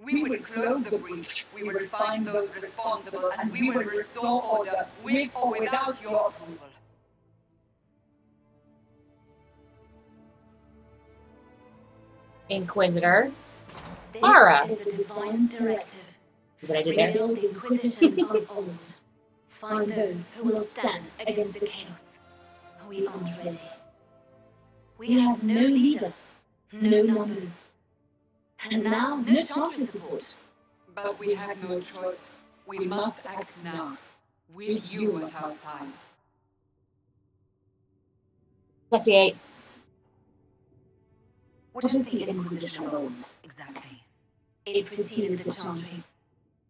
We will close the breach, we will find those responsible, and we will restore order, with or without your approval.
Inquisitor.
This
Mara.
is the Divine's directive.
What I did there?
Rebuild the Inquisition of old. Find those who will stand against the chaos. We aren't ready. We have no leader, no numbers, and now no Chantry support.
But we have no choice. We must act now, with you at our side.
Investigate.
What is the Inquisition of old, exactly? It preceded the Chantry.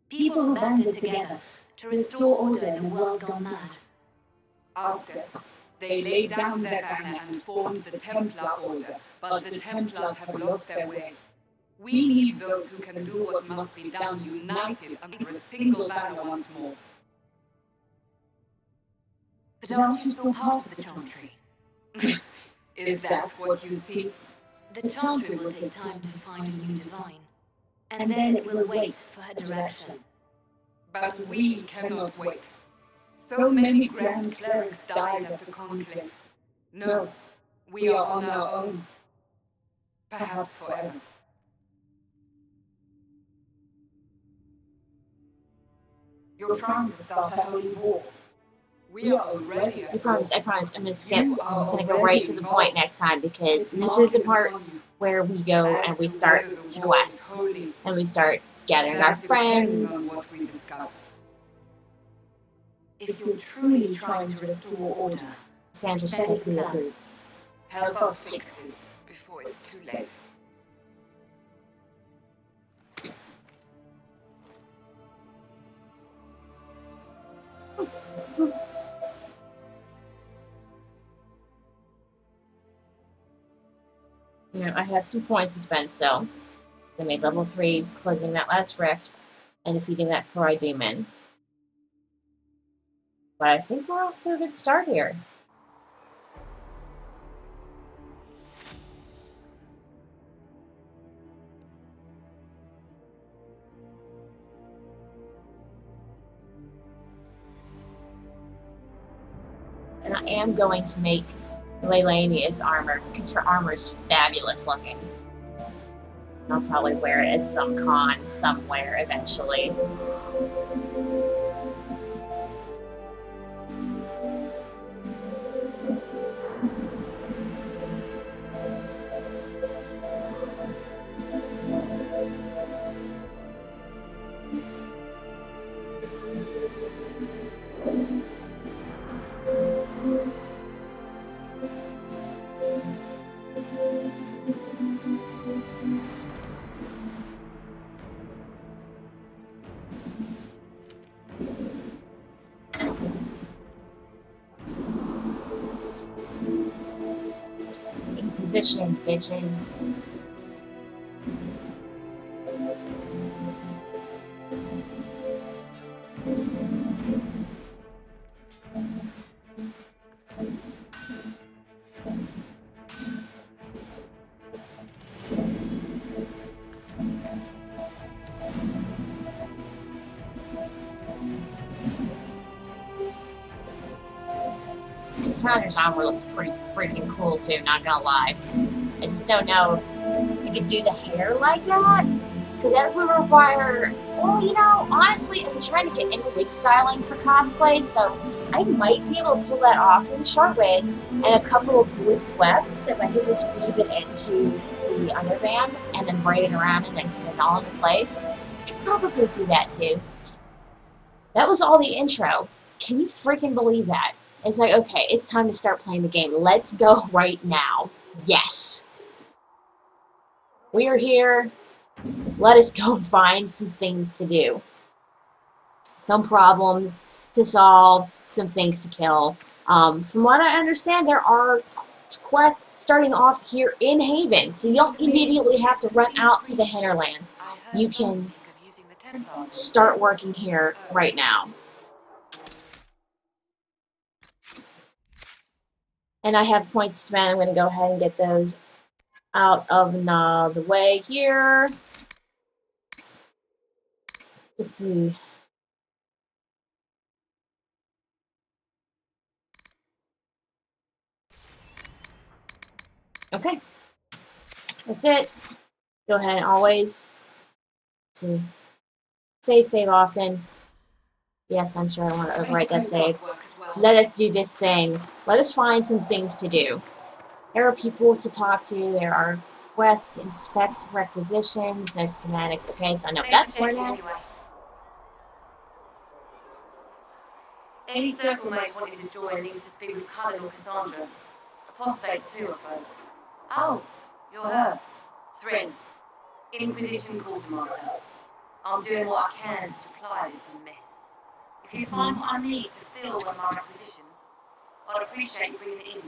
People who banded together to restore order in a world gone mad.
After, they laid down their banner and formed the Templar Order, but the Templars have lost their way. We need those who can do what must be done, united under a single banner once more.
But aren't you still part of the Chantry?
Is that what you see?
The Chantry will take time to find a new divine, and then it will wait for her direction.
But we cannot wait. So many Grand Clerics died at the Conclave. No, we are on our own. Perhaps forever. You're trying to start a holy war. We are already
I promise, I'm gonna skip. I'm
You are
just gonna go
already
right to the point
involved.
next time because
Its
this
mark
is the
is
part
upon you.
where we go
As
and we
to
start
whether the
to
war is
quest.
holy,
And we start gathering our
that depends
friends.
on what we discover.
If you're truly trying to restore order,
Sandra
That is
slightly
none.
approves.
Help us fix this before it's too late.
You know, I have some points to spend still. I made level 3, closing that last rift, and defeating that Pari demon. But I think we're off to a good start here. And I am going to make Leilania's armor, because her armor is fabulous looking. I'll probably wear it at some con somewhere eventually. Inquisition, bitches. Cassandra's armor looks pretty freaking cool too, not gonna lie. I just don't know if I could do the hair like that, because that would require, well, you know, honestly, I've been trying to get into wig styling for cosplay, so I might be able to pull that off with a short wig and a couple of loose wefts if I could just weave it into the underband and then braid it around and then get it all into place. I could probably do that too. That was all the intro. Can you freaking believe that? It's like, okay, it's time to start playing the game. Let's go right now. Yes. We are here. Let us go and find some things to do. Some problems to solve, some things to kill. From what I understand, there are quests starting off here in Haven, so you don't immediately have to run out to the hinterlands. You can start working here right now. And I have points to spend. I'm going to go ahead and get those out of the way here. Let's see. Okay. That's it. Go ahead and always save often. Yes, I'm sure I want to overwrite that save. Let us do this thing. Let us find some things to do. There are people to talk to. There are quests, inspect requisitions, there's schematics. Okay, so I know that's where now.
Any circle mate wanting to join needs to speak with Cullen or Cassandra. Apostate too, I suppose. Oh, you're her. Thrin, Inquisition Quartermaster. I'm doing what I can to supply this mess. If you find what I need to fill one of my requisitions, I'd appreciate you bringing it in.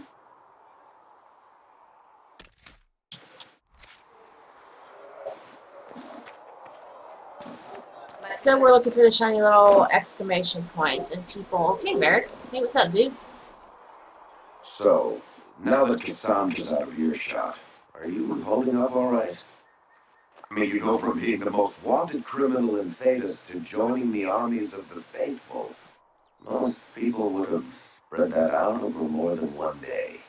So we're looking for the shiny little exclamation points and people. Okay, Merrick. Hey, what's up, dude?
So, now that Cassandra's out of earshot, are you holding up all right? I mean, you go from being the most wanted criminal in Thedas to joining the armies of the faithful. Most people would have spread that out over more than one day.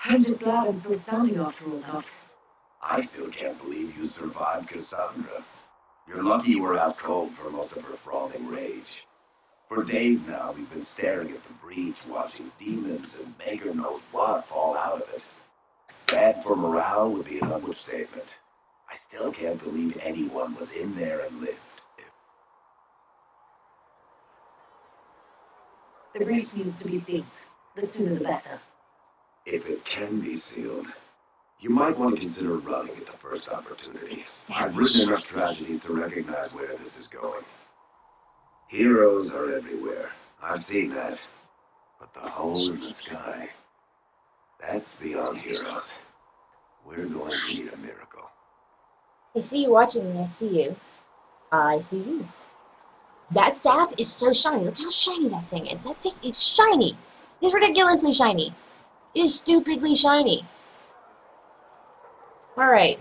I'm just glad I'm still standing after all that.
I still can't believe you survived Cassandra. You're lucky you were out cold for most of her frothing rage. For days now, we've been staring at the breach, watching demons and maker knows what fall out of it. Bad for morale would be an understatement. I still can't believe anyone was in there and lived.
The breach needs to be sealed. The sooner the better.
If it can be sealed, you might want to consider running at the first opportunity. I've written enough tragedies to recognize where this is going. Heroes are everywhere. I've seen that. But the hole in the sky, that's beyond heroes. We're going to need a miracle.
I see you watching me. I see you. I see you. That staff is so shiny. Look how shiny that thing is. That thing is shiny. It is ridiculously shiny. It is stupidly shiny. Alright.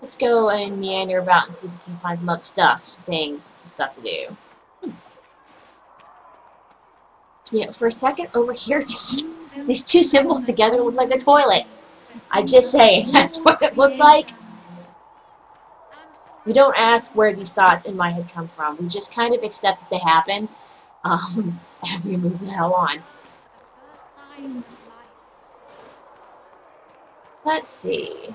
Let's go and meander about and see if we can find some other stuff, some things, some stuff to do. Yeah, for a second over here, these two symbols together look like a toilet. I'm just saying, that's what it looked like. We don't ask where these thoughts in my head come from. We just kind of accept that they happen, and we move the hell on. Let's see.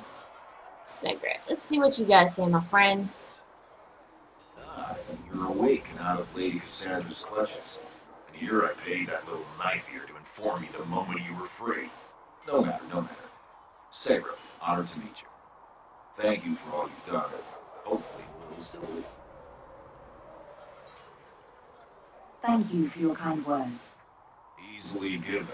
Cigarette. Let's see what you guys say, my friend.
You're awake and out of Lady Cassandra's clutches. And here I paid that little knife ear to inform me the moment you were free. No matter, no matter. Segra, honored to meet you. Thank you for all you've done. Hopefully we'll still be.
Thank you for your kind words.
Easily given.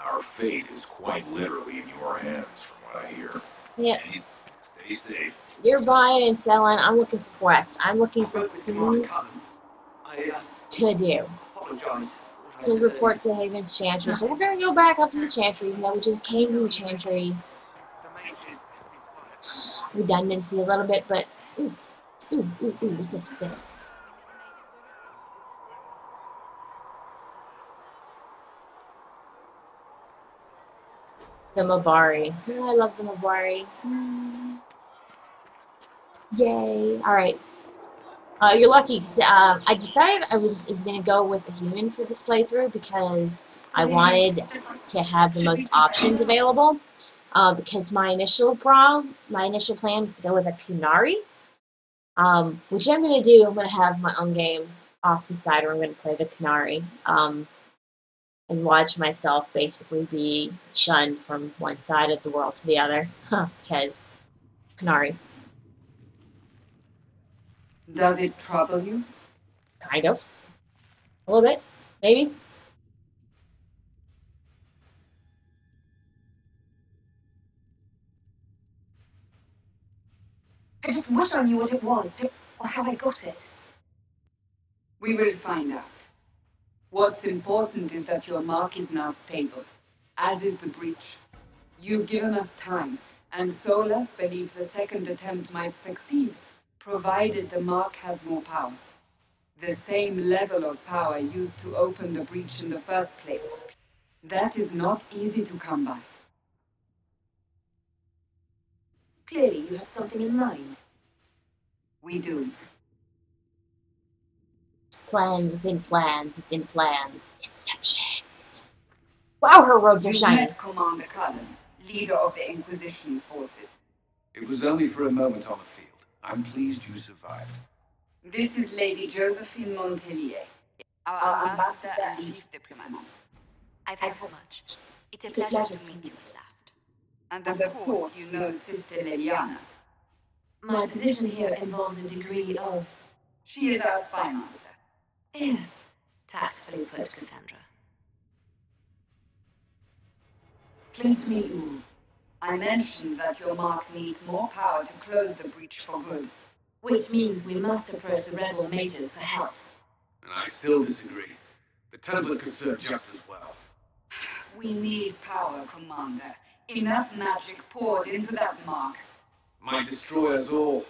Our fate is quite literally in your hands, from what I hear.
Yep.
And stay safe.
You're buying and selling. I'm looking for quests. I'm looking for things to do. To report to Haven's Chantry. So we're going to go back up to the Chantry, even though we just came from the Chantry. Redundancy a little bit, but... Ooh, what's this, what's this? The Mabari. Oh, I love the Mabari. Yay. Alright. You're lucky, because I decided I was going to go with a human for this playthrough because I wanted to have the most options available. Because my initial plan was to go with a Kunari. Which I'm going to do, I'm going to have my own game off the side where I'm going to play the Kunari. And watch myself basically be shunned from one side of the world to the other. Because Kunari.
Does it trouble you?
Kind of. A little bit. Maybe.
I just wish I knew what it was, or how I got it.
We will find out. What's important is that your mark is now stable, as is the breach. You've given us time, and Solas believes a second attempt might succeed, provided the mark has more power. The same level of power used to open the breach in the first place. That is not easy to come by.
Clearly you have something in mind.
We do.
Plans within plans within plans. Inception. Wow, her robes are
You
shiny.
met Commander Cullen, leader of the Inquisition's forces.
It was only for a moment on the field. I'm pleased you survived.
This is Lady Josephine Montelier, our ambassador and chief diplomat.
I've heard much. It's a pleasure to meet you at last.
And of course, you know Sister Liliana.
My position here involves a degree of...
She is our spy master.
Yes, tactfully put, Cassandra.
Pleased to meet you.
I mentioned that your mark needs more power to close the breach for good.
Which means we must approach the rebel mages for help.
And I still disagree. The Templars can serve just as well.
We need power, Commander. Enough magic poured into that mark.
Might destroy us all.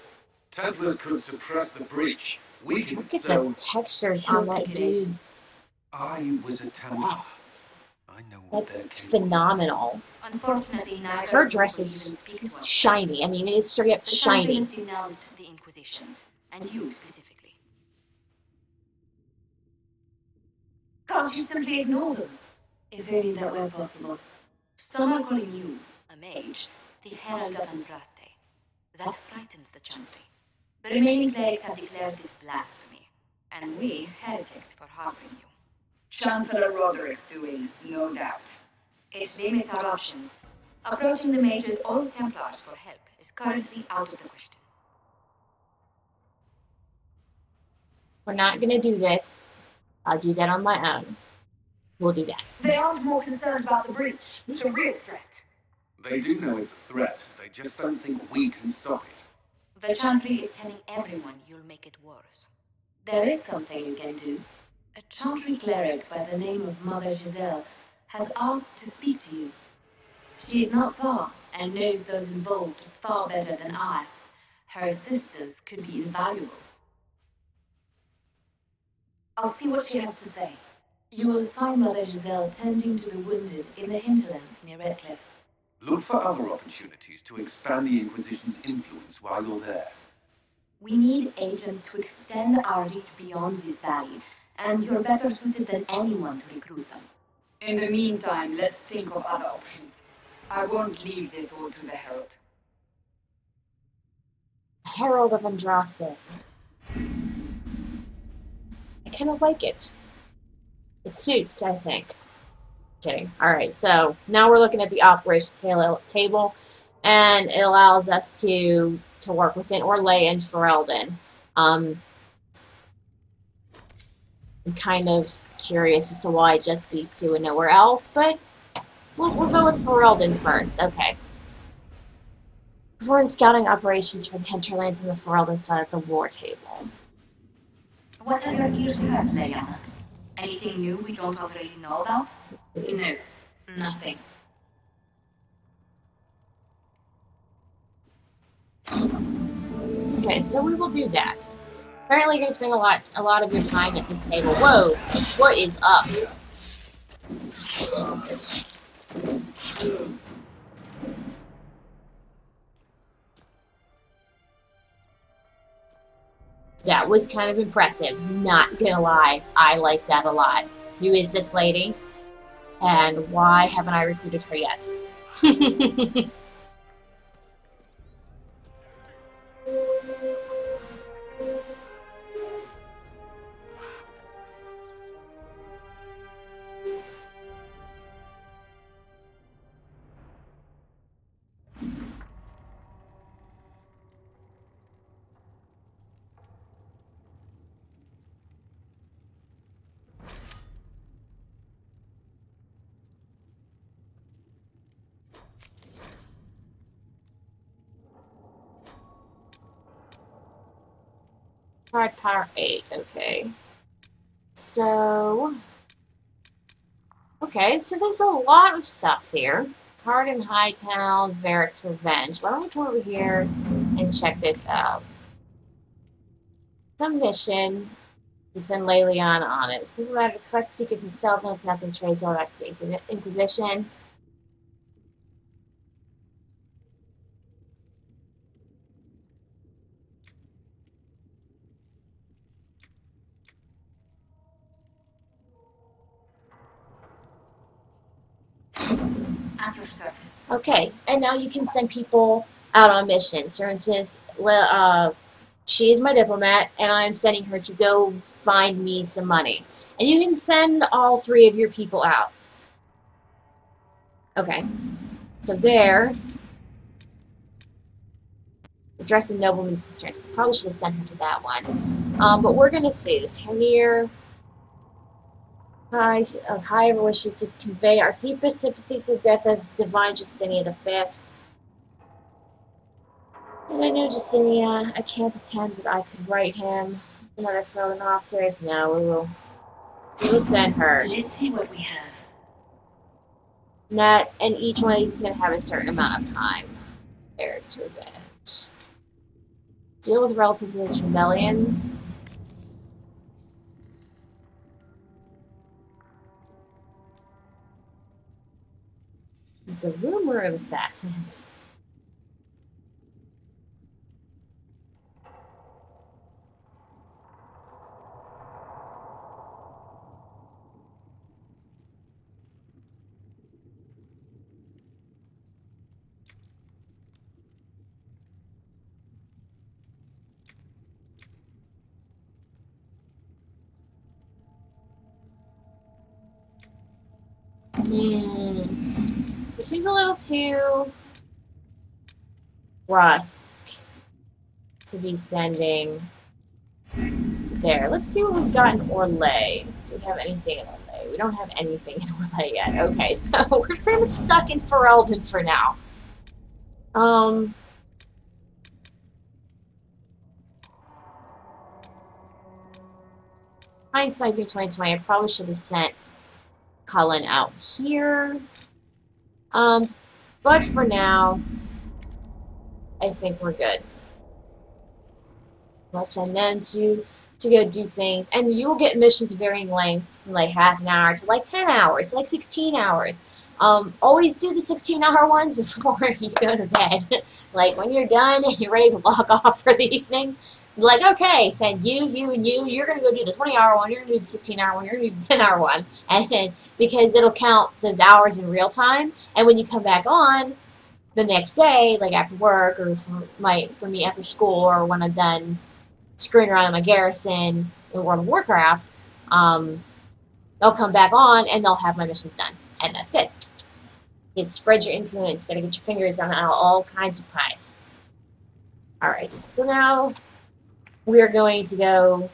Templars could suppress the breach. Weaken
Look
it
at
so...
the textures on that dude's
I was a Templar.
vest.
I know
That's phenomenal.
Unfortunately, neither
Her
of you
dress
will
is
even speak to us.
shiny. I mean, it is straight up
The country
shiny.
has denounced the Inquisition, and you specifically.
Can't you simply ignore them?
If only that were possible. Some are calling you, a mage, the Herald of Andraste. That frightens the Chantry. The remaining clerics have declared it blasphemy, and we, heretics, for harboring you.
Chancellor Roderick's doing, no doubt.
It limits our options. Approaching the mages or Templars for help is currently out of the question.
We're not gonna do this. I'll do that on my own. We'll do that.
They aren't more concerned about the breach. It's a real threat.
They do know it's a threat. They just don't think we can stop it.
The Chantry is telling everyone you'll make it worse. There is something you can do. A Chantry cleric by the name of Mother Giselle has asked to speak to you. She is not far and knows those involved far better than I. Her assistance could be invaluable.
I'll see what she has to say.
You will find Mother Giselle tending to the wounded in the hinterlands near Redcliffe.
Look for other opportunities to expand the Inquisition's influence while you're there.
We need agents to extend our reach beyond this valley, and you're better suited than anyone to recruit them.
In the meantime, let's think of other options. I won't leave this all to the Herald.
Herald of Andraste. I kind of like it. It suits, I think. Kidding. Alright, so now we're looking at the operation table, and it allows us to work within Orlais and Ferelden. I'm kind of curious as to why just these two and nowhere else, but we'll go with Ferelden first. Okay. Before the scouting operations for the hinterlands and the Ferelden side of the war table.
What have your ears heard, Leliana? Anything new we don't already know about? No, nothing.
Okay, so we will do that. Apparently, you're gonna spend a lot of your time at this table. Whoa, what is up? That was kind of impressive. Not gonna lie, I like that a lot. Who is this lady? And why haven't I recruited her yet? Hard power 8, okay. So... Okay, so there's a lot of stuff here. Hard in Hightown, Varric's Revenge. Why don't we come over here and check this out? Some mission. It's in Leliana on it. Supervisor collects secrets and sells them with nothing traceable back to the Inquisition.
At your service.
Okay, and now you can send people out on missions. For instance, she is my diplomat, and I'm sending her to go find me some money. And you can send all 3 of your people out. Okay, so there. Addressing noblemen's concerns. Probably should have sent her to that one. But we're going to see. The 10-year Hive wishes to convey our deepest sympathies to the death of Divine Justinia V. And I know Justinia, I can't attend, but I could write him. Another Ferelden officers? No, we will send her.
Let's see what we have.
And each one of these is going to have a certain amount of time. Eric's Revenge. Deal with relatives of the Tremelians. The rumor of assassins. This seems a little too brusque to be sending there. Let's see what we've got in Orlais. Do we have anything in Orlais? We don't have anything in Orlais yet. Okay, so we're pretty much stuck in Ferelden for now. Hindsight being 2020, I probably should have sent Cullen out here. But for now, I think we're good. I'll send them to go do things, and you will get missions of varying lengths from like half an hour to like 10 hours, like 16 hours. Always do the 16-hour ones before you go to bed. Like when you're done and you're ready to log off for the evening, like, okay, send you, and you, you're going to go do the 20-hour one, you're going to do the 16-hour one, you're going to do the 10-hour one, and then, because it'll count those hours in real time, and when you come back on the next day, like after work, or for me after school, or when I'm done screwing around in my garrison in World of Warcraft, they'll come back on, and they'll have my missions done, and that's good. You spread your influence, gotta get your fingers on all kinds of pies. Alright, so now we are going to go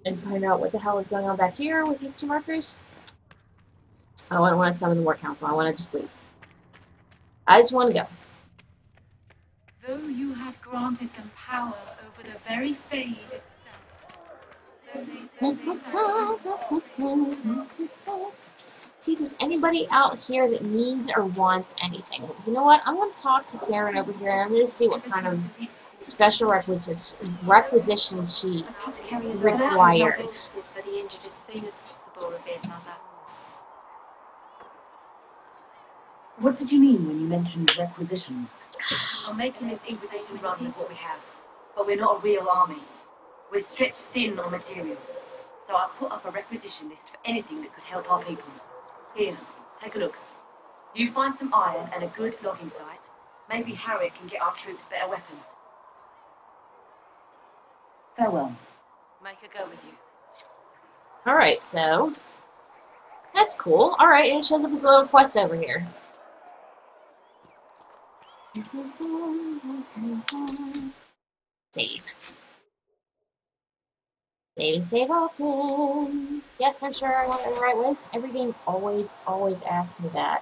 and find out what the hell is going on back here with these two markers. I don't want to summon the War Council. I want to just leave. I just want to go.
Though you had granted them power over the very Fade itself.
See if there's anybody out here that needs or wants anything. You know what? I'm going to talk to Theron over here, and I'm going to see what kind of special requisitions she requires.
For the injured as soon as possible, revered mother.
What did you mean when you mentioned requisitions?
We're making this Inquisition run with what we have, but we're not a real army. We're stretched thin on materials, so I've put up a requisition list for anything that could help our people. Here, take a look. You find some iron and a good logging site. Maybe Harriet can get our troops better weapons.
Farewell.
Make her go with you.
Alright, so that's cool. Alright, and it shows up as a little quest over here. Save. Save and save often. Yes, I'm sure I want it the right ways. Every game always asks me that.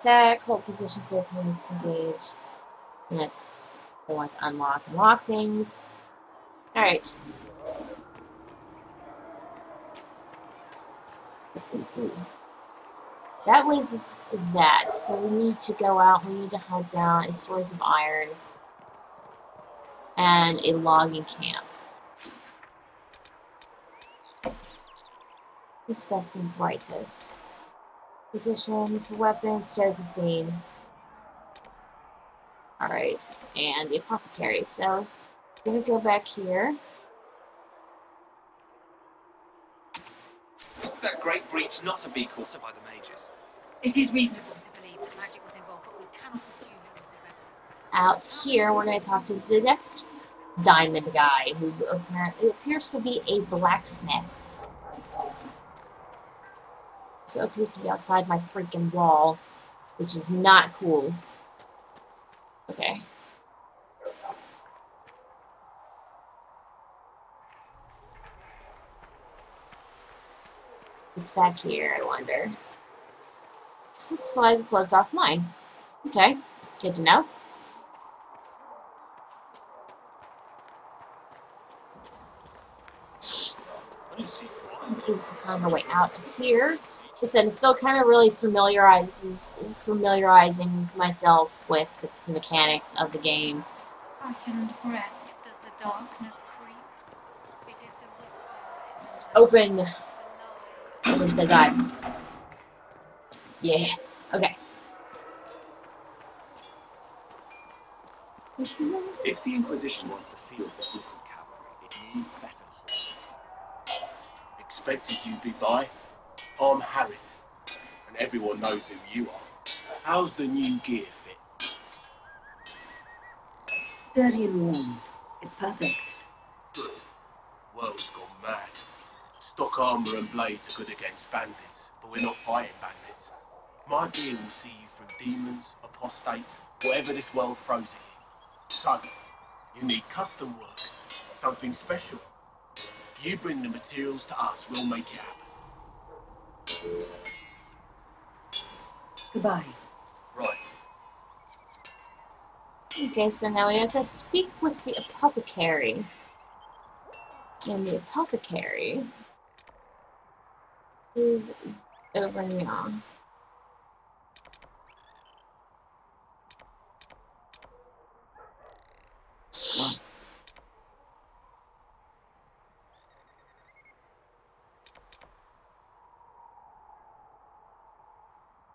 Attack, hold position, clear points, engage. Yes, I want to unlock things. Alright. That was that. So we need to go out, we need to hunt down a source of iron and a logging camp. It's best and brightest. Position for weapons, Josephine. Alright, and the apothecary. So, I'm gonna go back here.
That great breach not to be caught by the mages.
It is reasonable to believe that magic was involved, but we cannot assume it was the rebels.
Out here, we're going to talk to the next diamond guy, who apparently appears to be a blacksmith. So it appears to be outside my freaking wall, which is not cool. Okay. It's back here, I wonder. This looks like a closed off mine. Okay, good to know. Let's see if we can find our way out of here. Like I said, it's still kind of really familiarizing myself with the mechanics of the game.
And breath, does the darkness creep? It is the
Open says I. Yes. Okay.
If the Inquisition wants to field the brutal cavalry, it needs better horses.
Expected you be by. I'm Harriet, and everyone knows who you are. How's the new gear fit?
Sturdy and warm. It's perfect.
Good. World's gone mad. Stock armor and blades are good against bandits, but we're not fighting bandits. My gear will see you through demons, apostates, whatever this world throws at you. So, you need custom work, something special. You bring the materials to us, we'll make it happen.
Goodbye.
Right.
Okay, so now we have to speak with the apothecary. And the apothecary is over now.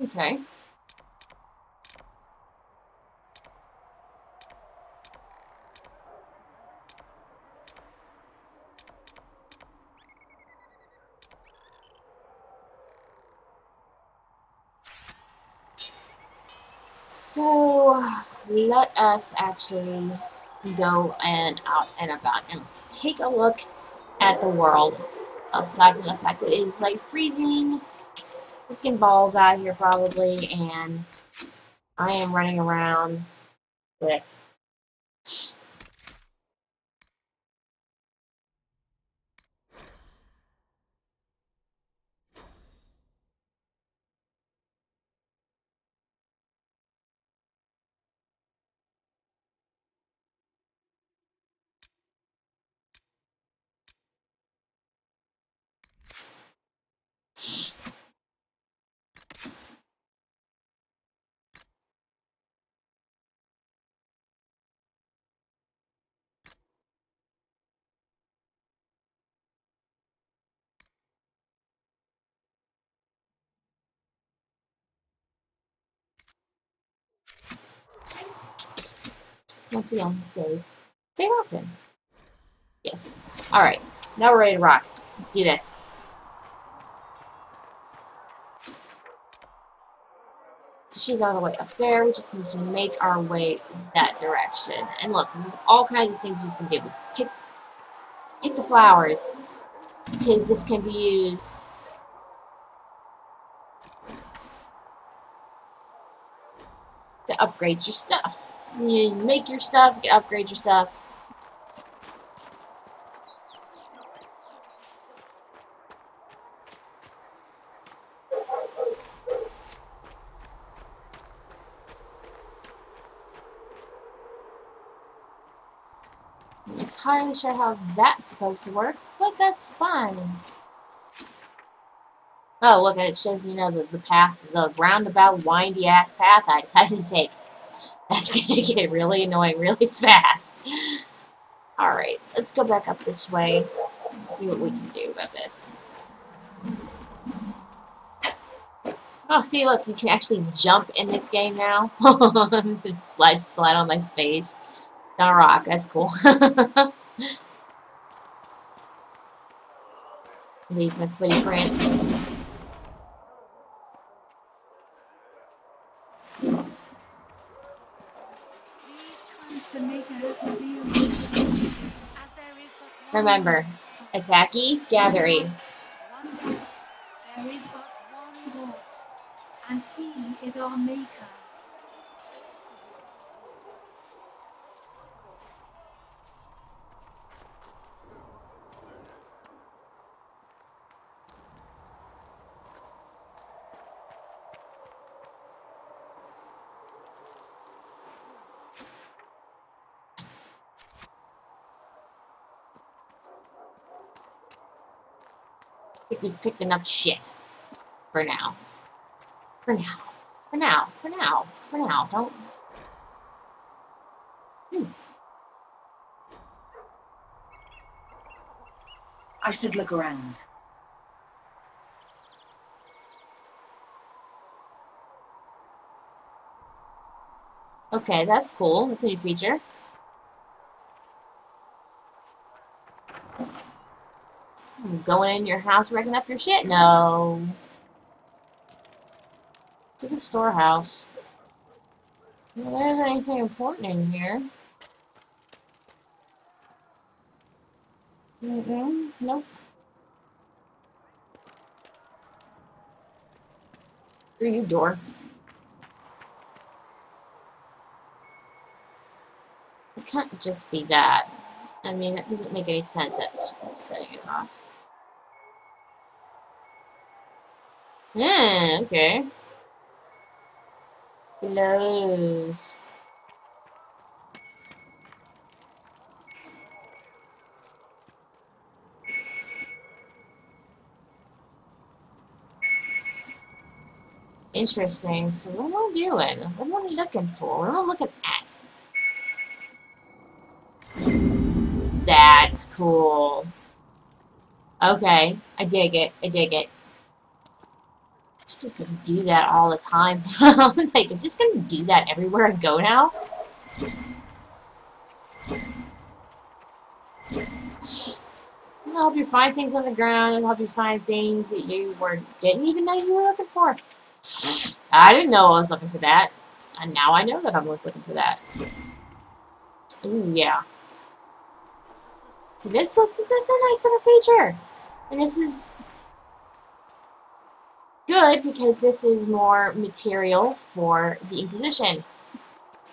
Okay. So let us actually go and out and about and take a look at the world. Aside from the fact that it is like freezing freaking balls out here probably, and I am running around with once again save often. Yes. Alright, now we're ready to rock. Let's do this. So she's all the way up there. We just need to make our way that direction. And look, there's all kinds of things we can do. We can pick the flowers, because this can be used to upgrade your stuff. You make your stuff, you can upgrade your stuff. I'm not entirely sure how that's supposed to work, but that's fine. Oh, look, it shows, you know, the path, the roundabout, windy-ass path I decided to take. That's gonna get really annoying really fast. Alright, let's go back up this way and see what we can do about this. Oh, see, look, you can actually jump in this game now. slide on my face. Not a rock, that's cool. Leave my footy prints. Remember, attacky, gathery.
There is but one God, and He is our Maker.
I think we've picked enough shit. For now. For now. For now. For now. For now. Don't...
I should look around.
Okay, that's cool. That's a new feature. Going in your house, wrecking up your shit? No. It's like a storehouse. Well, there isn't anything important in here. Nope. Screw you, door. It can't just be that. I mean, that doesn't make any sense that I'm setting it off. Yeah, okay. Close. Interesting. So what am I doing? What am I looking for? What am I looking at? That's cool. Okay, I dig it. I dig it. It's just to do that all the time. Like, I'm just gonna do that everywhere I go now. It'll help you find things on the ground. It'll help you find things that you didn't even know you were looking for. I didn't know I was looking for that. And now I know that I was looking for that. Ooh, yeah. So that's a nice little feature. And this is good because this is more material for the Inquisition.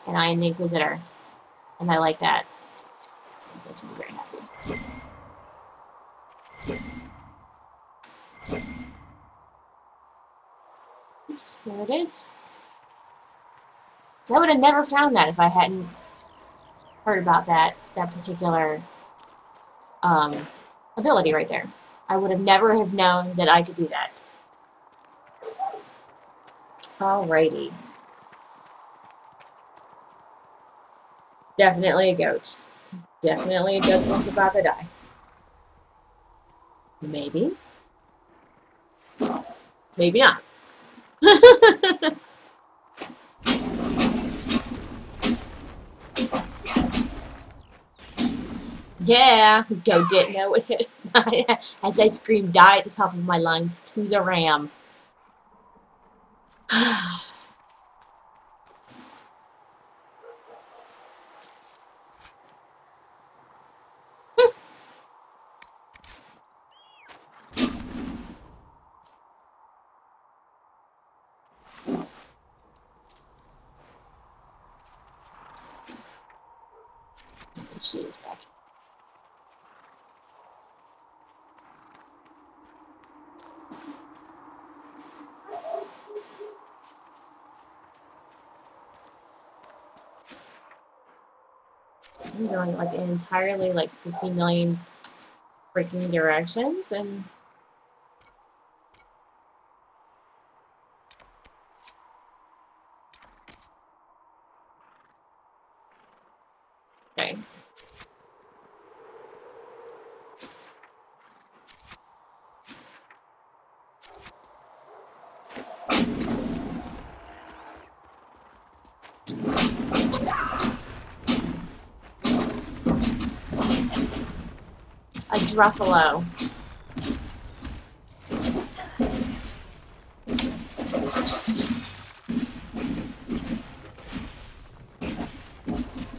And I am the Inquisitor. And I like that. So it makes me very happy. Oops, there it is. So I would have never found that if I hadn't heard about that particular ability right there. I would have never have known that I could do that. Alrighty. Definitely a goat. Definitely a goat that's about to die. Maybe. Maybe not. Yeah, goat didn't know it. As I screamed die at the top of my lungs to the ram. She is back. I'm going like in entirely like 50 million freaking directions and okay. A Druffalo.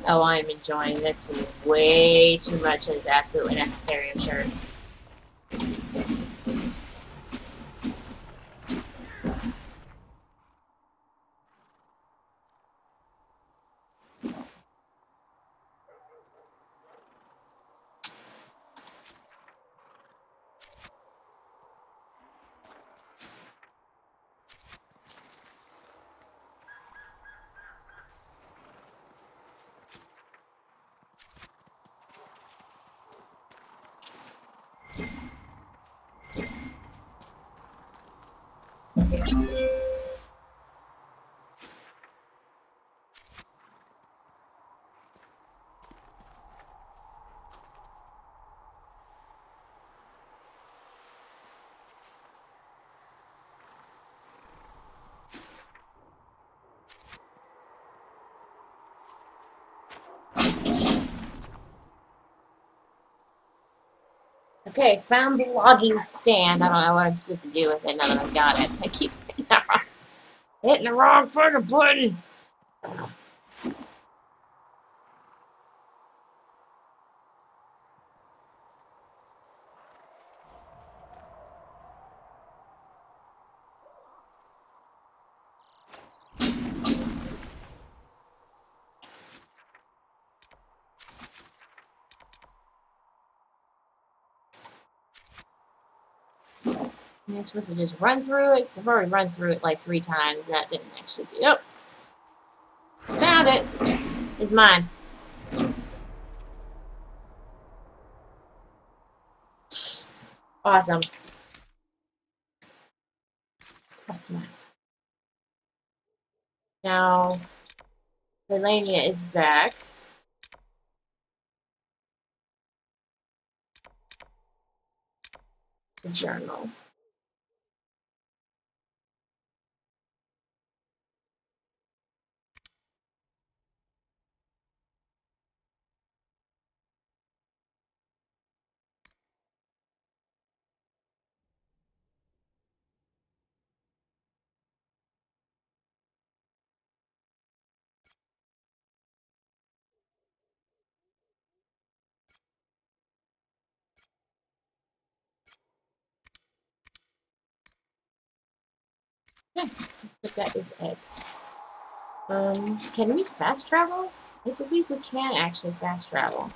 Oh, I am enjoying this way too much and it's absolutely necessary, I'm sure. Okay, found the logging stand. I don't know what I'm supposed to do with it now that I've got it. I keep hitting the wrong fucking button. You're supposed to just run through it, because I've already run through it like 3 times, and that didn't actually do. Yep. Found it. It's mine. Awesome. That's mine. Now, Melania is back. The journal. Yeah, I think that is it. Can we fast travel? I believe we can actually fast travel.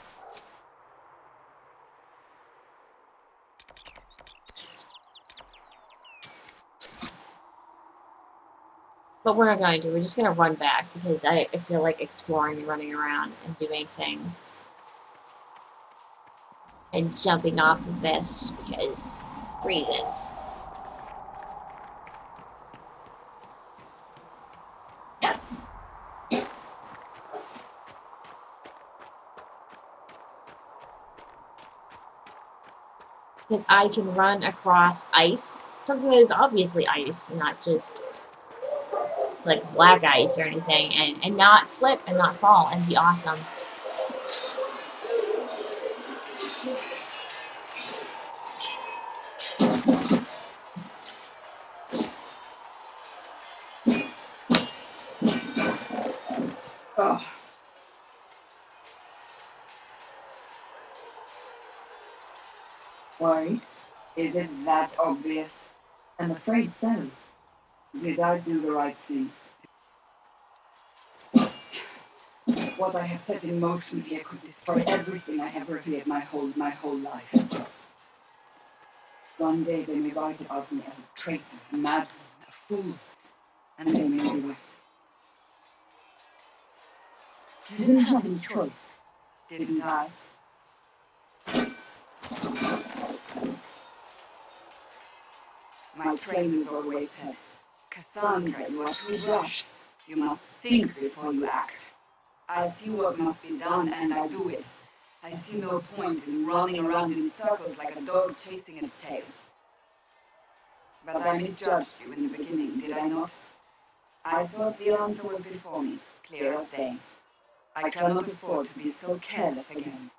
But we're not going to. We're just going to run back because I feel like exploring and running around and doing things. And jumping off of this because reasons. If I can run across ice, something that is obviously ice, and not just like black ice or anything, and not slip and not fall and be awesome.
Oh. Worried? Is it that obvious?
I'm afraid so.
Did I do the right thing? What I have set in motion here could destroy everything I have revered my whole life. One day they may write about me as a traitor, a madman, a fool, and they may be right.
You didn't have any choice.
Didn't I? My trainers always said, Cassandra, you are too rash. You must think before you act. I see what must be done, and I do it. I see no point in running around in circles like a dog chasing its tail. But I misjudged you in the beginning, did I not? I thought the answer was before me, clear as day. I cannot afford to be so careless again.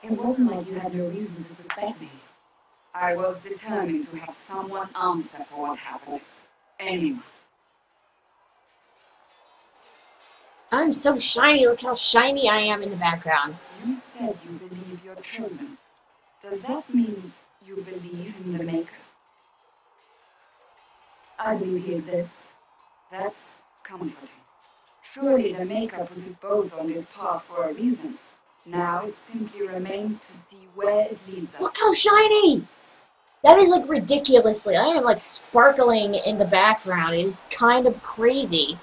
It wasn't like you had no reason to suspect me.
I was determined to have someone answer for what happened. Anyone.
I'm so shiny. Look how shiny I am in the background.
You said you believe you're chosen. Does that mean you believe in the Maker?
I believe he exists.
That's comforting. Surely the Maker put us both on this path for a reason. Now it simply remains to see where it leads us.
Look how shiny! That is like ridiculously. I am like sparkling in the background. It is kind of crazy.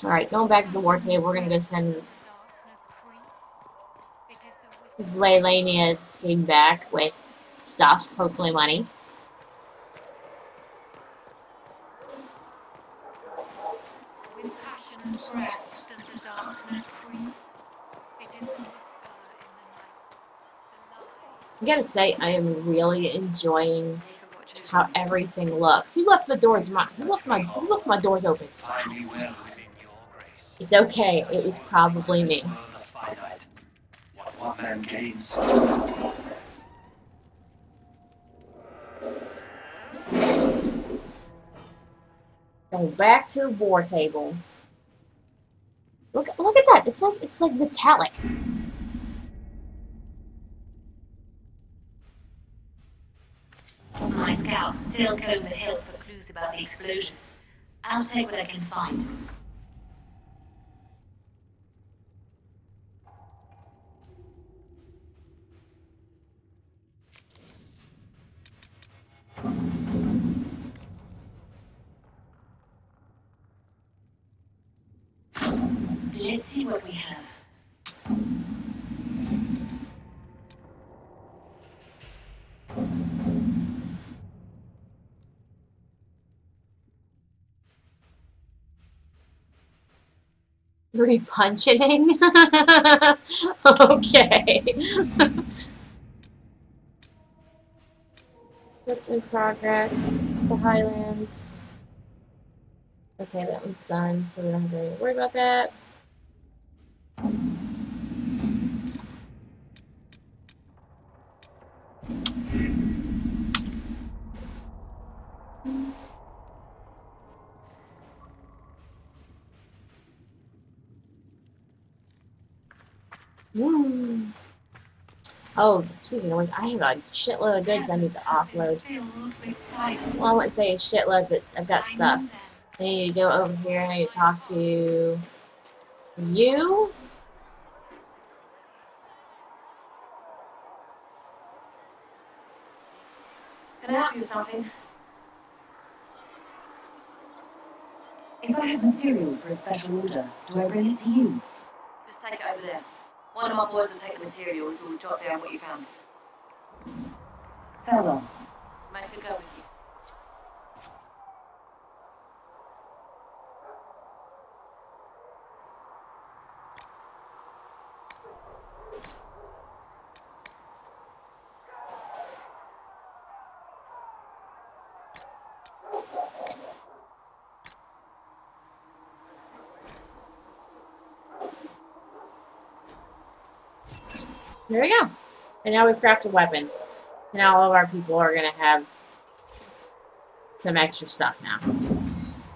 Alright, going back to the war table, we're gonna go send Laelania came back with stuff, hopefully money.
With passion and breath does the darkness creep. It is the whisper in the night, the lie.
I gotta say, I am really enjoying how everything looks. You left the doors you left my doors open. It's okay. It was probably me.
our man gains.
Go back to the war table. Look at that. It's like metallic.
My scouts still comb the hills for clues about the explosion. I'll take what I can find. Let's see what we have.
Repuncheting? Okay. What's in progress? The Highlands. Okay, that one's done, so we don't have to really worry about that. Oh, speaking of which, I have a shitload of goods I need to offload. Well, I wouldn't say a shitload, but I've got stuff. I need to go over here and I need to talk to you.
Can I help you with something? If I have material for a special order, do I bring it to you? Just take it over there. One of my boys will take the materials or jot down what you found. Farewell. Make a go with you.
There we go. And now we've crafted weapons. Now all of our people are going to have some extra stuff now.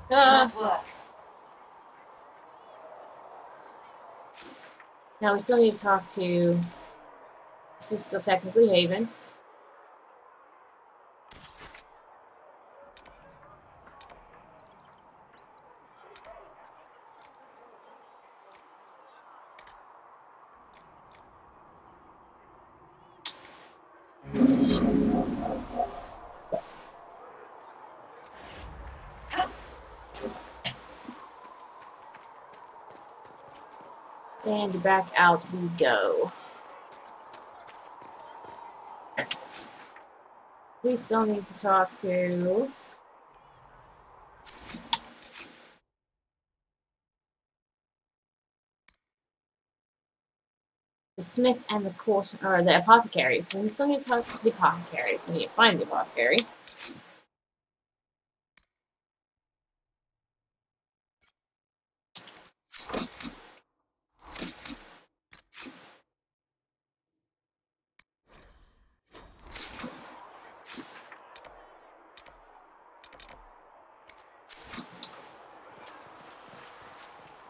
Nice work.
Now we still need to talk to... This is still technically Haven. And back out we go. We still need to talk to... the smith and the or the apothecary. So we still need to talk to the apothecary. So we need to find the apothecary.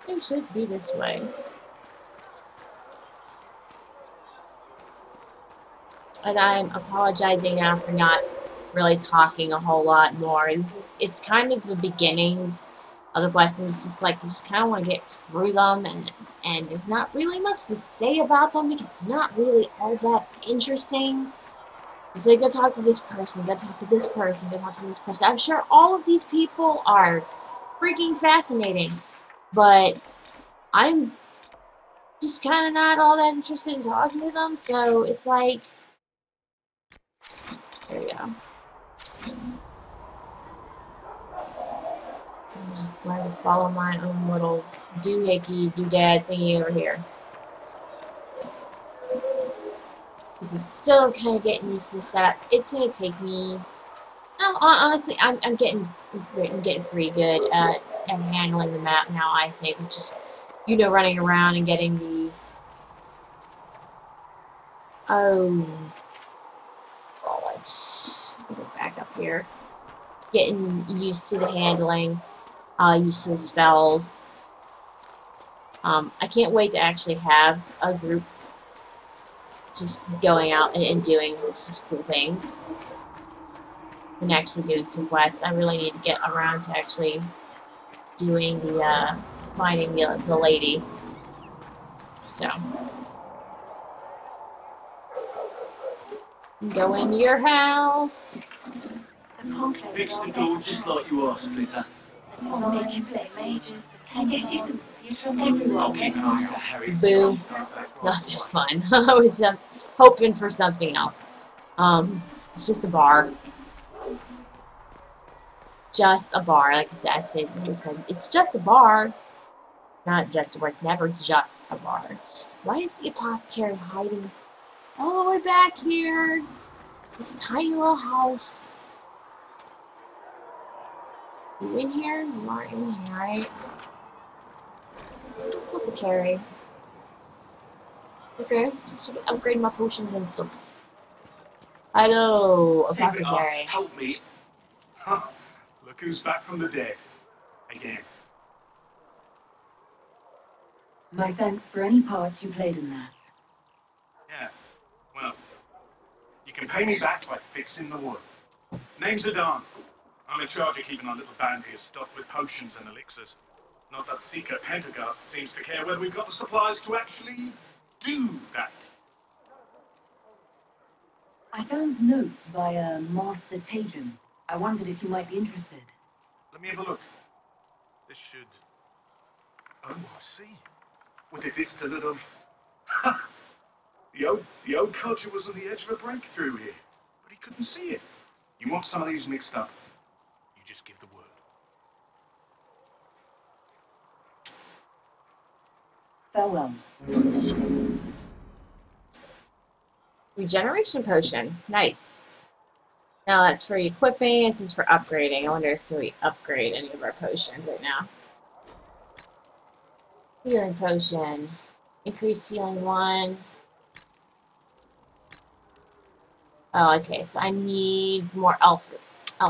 It should be this way. And I'm apologizing now for not really talking a whole lot more. It's kind of the beginnings of the lessons, just like you just kind of want to get through them, and there's not really much to say about them because they're not really all that interesting. So you go talk to this person, go talk to this person, go talk to this person. I'm sure all of these people are freaking fascinating, but I'm just kind of not all that interested in talking to them, so it's like... There we go. So I'm just learn to follow my own little doohickey, doodad thingy over here. Because it's still kind of getting used to the setup. It's going to take me... honestly, I'm getting pretty good at handling the map now, I think. Just, you know, running around and getting Oh, let's go back up here. Getting used to the handling, used to the spells. I can't wait to actually have a group just going out and doing just cool things. And actually doing some quests. I really need to get around to actually doing the, finding the lady. So. Go in your house.
Fix the door just like you asked, Flitter.
I'll make you play mages, and get you the future of everyone.
I'll keep an eye out, Harry.
Boo. Nothing fun. I was hoping for something else. It's just a bar. Just a bar. Like I said, it's just a bar. Not just a bar. It's never just a bar. Why is the apothecary hiding all the way back here? This tiny little house. You in here? You are in here, right? Apothecary. Okay, so I should be upgrading my potions and stuff. Hello, apothecary.
Help me. Huh. Look who's back from the dead. Again.
My thanks for any part you played in that.
Yeah. Well, you can pay me back by fixing the wood. Name's Adan. I'm in charge of keeping our little band here stocked with potions and elixirs. Not that Seeker Pentagast seems to care whether we've got the supplies to actually do that.
I found notes by a Master Tajan. I wondered if you might be interested.
Let me have a look. This should... Oh, I see. With the distillate of... the old culture was on the edge of a breakthrough here, but he couldn't see it. You want some of these mixed up, you just give the word.
Farewell.
Regeneration potion. Nice. Now that's for equipping, this is for upgrading. I wonder if we upgrade any of our potions right now. Healing potion. Increase healing 1. Oh, okay, so I need more elf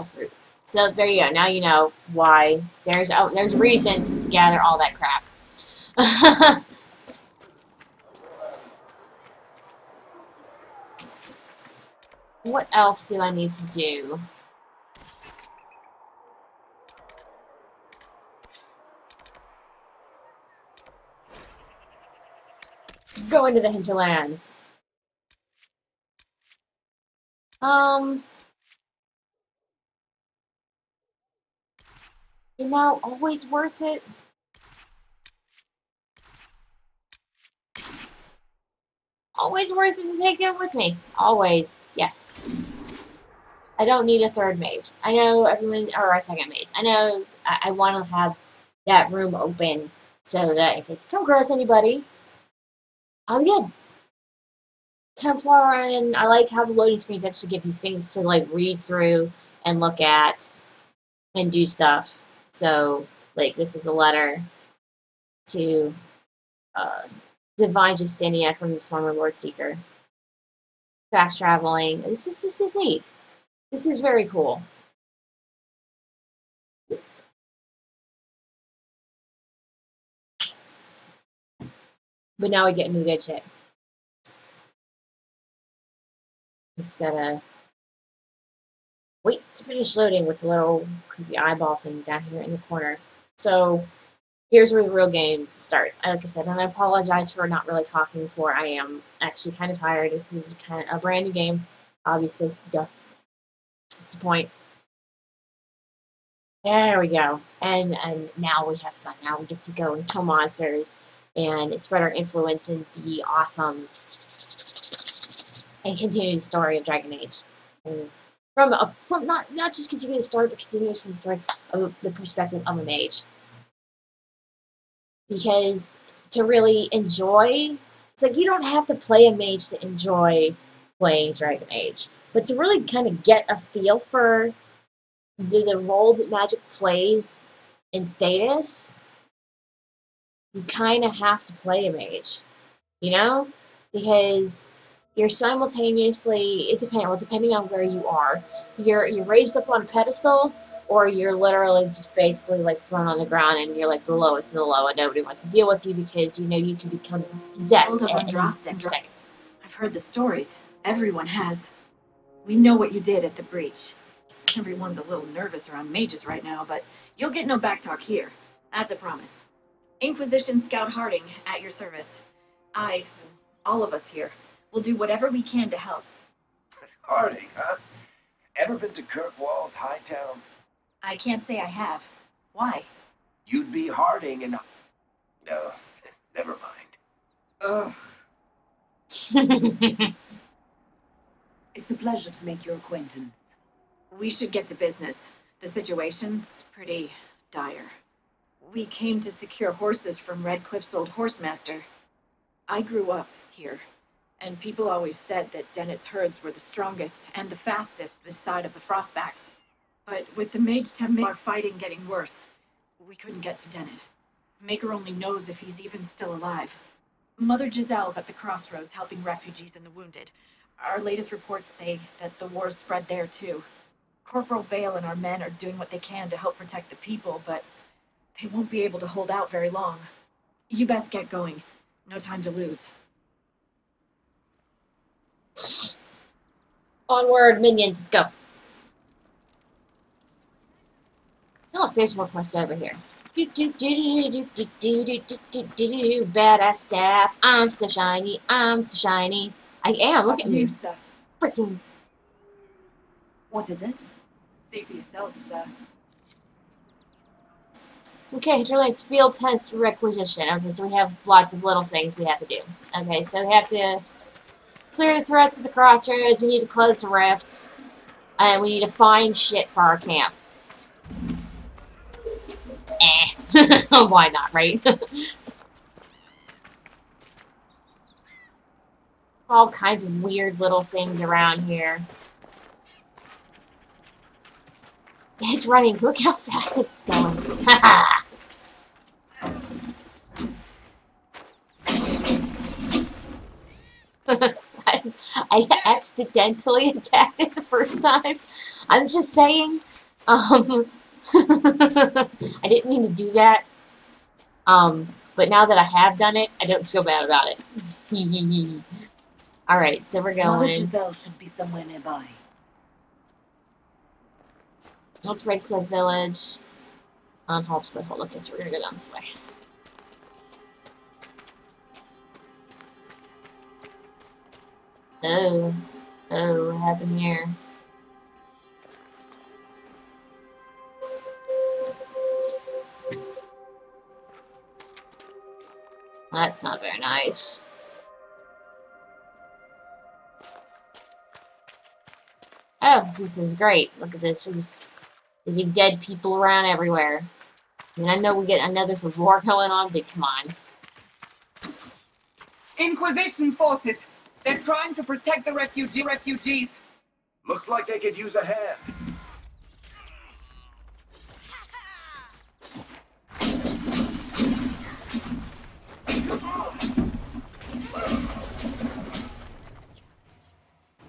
fruit. So there you go. Now you know why. There's a reason to gather all that crap. What else do I need to do? Go into the hinterlands. You know, always worth it. Always worth it to take it with me. Always. Yes. I don't need a third mage. I know everyone, or a second mage. I know I want to have that room open so that in case I come across anybody, I'm good. Templar, and I like how the loading screens actually give you things to like read through and look at and do stuff. So, like, this is a letter to Divine Justinia from the former Lord Seeker. Fast traveling. This is neat. This is very cool. But now we get into the good shit. Just gotta wait to finish loading with the little creepy eyeball thing down here in the corner. So here's where the real game starts. Like I said, and I apologize for not really talking before. I am actually kind of tired. This is kind of a brand new game, obviously. Duh. That's the point. There we go. And now we have fun. Now we get to go and kill monsters and spread our influence and be awesome and continue the story of Dragon Age. And from not just continue the story, but continue from the story of the perspective of a mage. Because to really enjoy, it's like you don't have to play a mage to enjoy playing Dragon Age, but to really kind of get a feel for the role that magic plays in Thedas, you kind of have to play a mage, you know? Because you're simultaneously, depending on where you are, you're raised up on a pedestal, or you're literally just basically like thrown on the ground and you're like the lowest of the low and nobody wants to deal with you because you know you can become possessed at any second.
I've heard the stories. Everyone has. We know what you did at the breach. Everyone's a little nervous around mages right now, but you'll get no backtalk here. That's a promise. Inquisition Scout Harding, at your service. All of us here, will do whatever we can to help.
Harding, huh? Ever been to Kirkwall's Hightown?
I can't say I have. Why?
You'd be Harding and... No, never mind.
Ugh.
It's a pleasure to make your acquaintance.
We should get to business. The situation's pretty dire. We came to secure horses from Redcliffe's old horsemaster. I grew up here, and people always said that Dennett's herds were the strongest and the fastest this side of the Frostbacks. But with the Mage Templar fighting getting worse, we couldn't get to Dennett. Maker only knows if he's even still alive. Mother Giselle's at the crossroads helping refugees and the wounded. Our latest reports say that the war's spread there too. Corporal Vale and our men are doing what they can to help protect the people, but they won't be able to hold out very long. You best get going. No time to lose.
Onward, minions, let's go. Oh, look, there's more quests over here. Badass staff. I'm so shiny. I'm so shiny. I am. Look at me.
Sir.
Freaking.
What is it?
See for yourself, sir.
Okay, Hinterlands field test requisition. Okay, so we have lots of little things we have to do. Okay, so we have to clear the threats at the crossroads. We need to close the rifts. And we need to find shit for our camp. Why not, right? All kinds of weird little things around here. It's running. Look how fast it's going. I accidentally attacked it the first time. I'm just saying. I didn't mean to do that. But now that I have done it, I don't feel bad about it. Alright, so we're
Mother
going.
Giselle should be somewhere nearby.
That's Redcliffe Village. On Halt's Foothold. Okay, so we're gonna go down this way. Oh. Oh, what happened here? That's not very nice. Oh, this is great. Look at this. There's dead people around everywhere. I mean, I know there's a war going on, but come on.
Inquisition forces. They're trying to protect the refugees.
Looks like they could use a hand.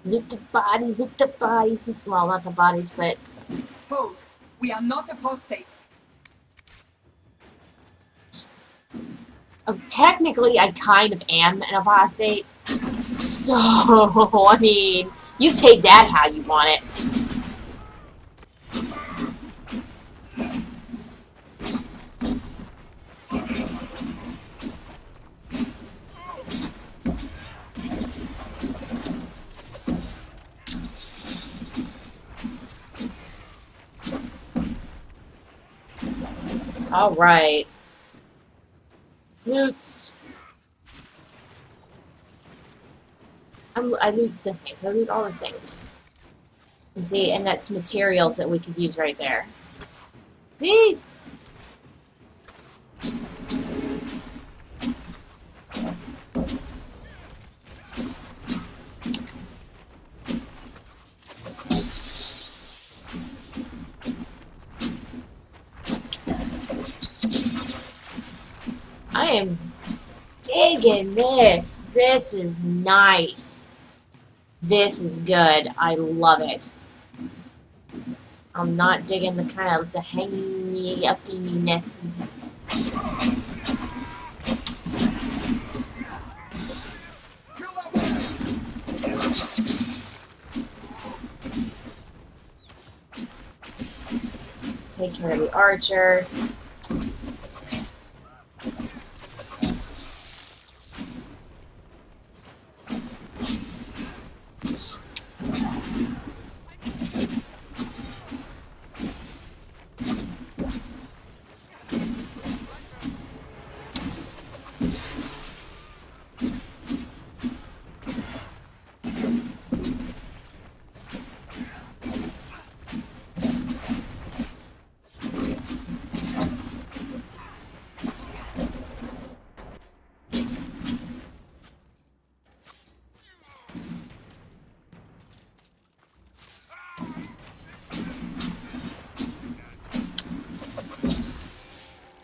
Loot the bodies, loot the bodies. Well, not the bodies, but...
Hold. We are not apostates.
Technically, I kind of am an apostate. So, I mean, you take that how you want it. All right. Loots. I loot the things. I loot all the things. And see, and that's materials that we could use right there. See? I am digging this. This is nice. This is good. I love it. I'm not digging the kind of the hangy uppiness. Take care of the archer.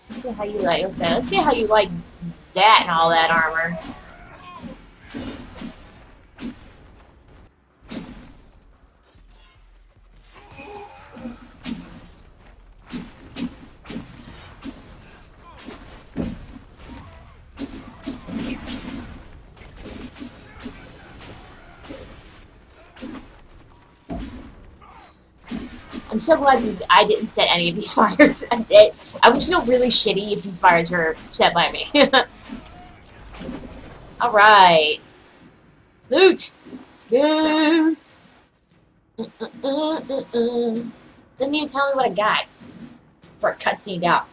Let's see how you like. Let's see how you like that and all that armor. I'm so glad I didn't set any of these fires. I would feel really shitty if these fires were set by me. Alright. Loot! Loot! Didn't even tell me what I got for a cutscene out.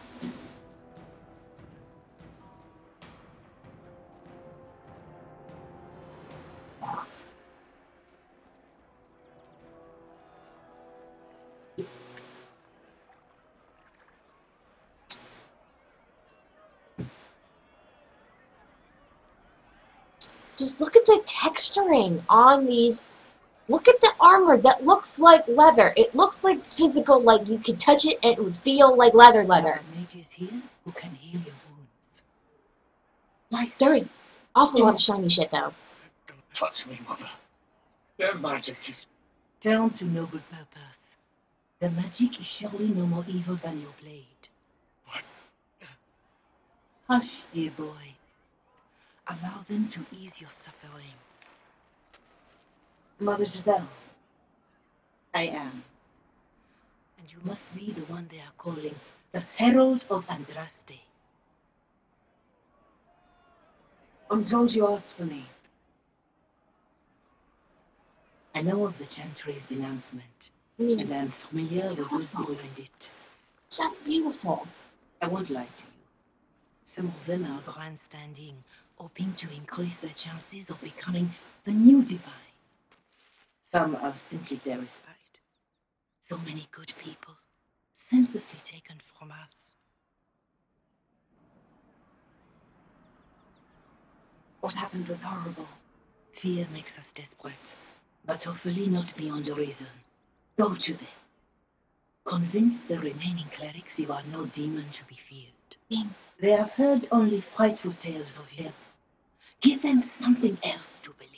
Just look at the texturing on these. Look at the armor that looks like leather. It looks like physical, like you could touch it and it would feel like leather.
Mages here who can heal your wounds.
Nice. There is awful lot of shiny shit though.
Don't touch me, Mother. Their magic is...
Turn to noble purpose. The magic is surely no more evil than your blade.
What?
Hush, dear boy. Allow them to ease your suffering. Mother Giselle, I am. And you must be the one they are calling the Herald of Andraste. I'm told you asked for me. I know of the Chantry's denouncement, and I am familiar with those behind it.
Just beautiful.
I won't lie to you. Some of them are grandstanding, hoping to increase their chances of becoming the new divine. Some are simply terrified. So many good people, senselessly taken from us. What happened was horrible. Fear makes us desperate, but hopefully not beyond reason. Go to them. Convince the remaining clerics you are no demon to be feared. They have heard only frightful tales of you. Give them something else to believe.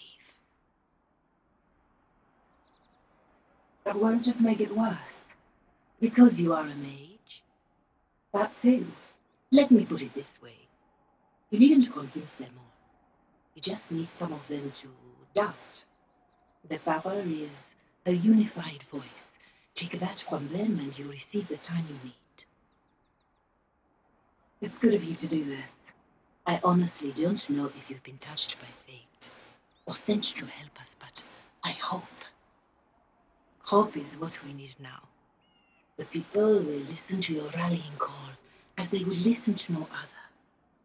That won't just make it worse. Because you are a mage. That too. Let me put it this way. You needn't convince them all. You just need some of them to doubt. The power is a unified voice. Take that from them and you receive the time you need. It's good of you to do this. I honestly don't know if you've been touched by fate or sent to help us, but I hope. Hope is what we need now. The people will listen to your rallying call as they will listen to no other.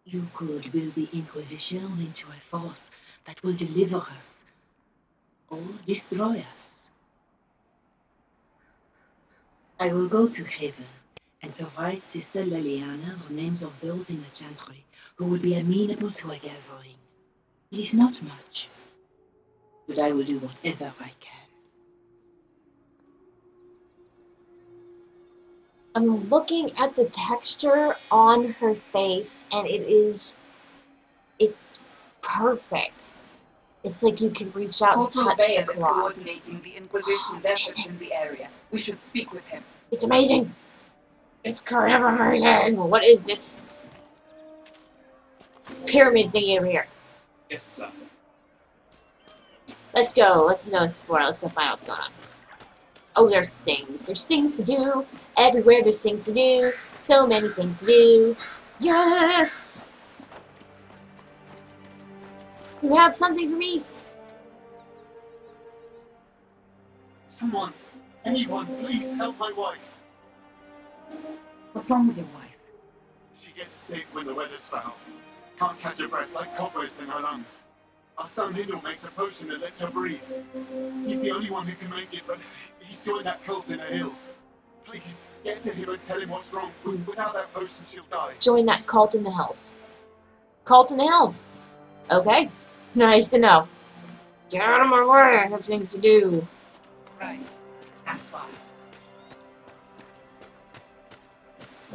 You could build the Inquisition into a force that will deliver us or destroy us. I will go to Haven and provide Sister Liliana the names of those in the Chantry who would be amenable to a gathering. It is not much, but I will do whatever I can.
I'm looking at the texture on her face, and it's perfect. It's like you can reach out and
Corporal
touch the
Bayard is
cloth.
coordinating the Inquisition's efforts in the area. We should speak with him.
It's amazing! It's kind of amazing! What is this pyramid thingy over here?
Yes, sir.
Let's go explore. Let's go find out what's going on. Oh, there's things. There's things to do. Everywhere there's things to do. So many things to do. Yes! You have something for me?
Someone, anyone, please help my wife.
What's wrong with your wife?
She gets sick when the weather's foul. Can't catch her breath like cobwebs in her lungs. Our son Hindle makes a potion that lets her breathe. He's the only one who can make it, but he's joined that cult in the hills. Please, get to him and tell him what's wrong. Without that potion, she'll die.
Join that cult in the hills. Cult in the hills. Okay. Nice to know. Get out of my way. I have things to do.
Right. That's fine.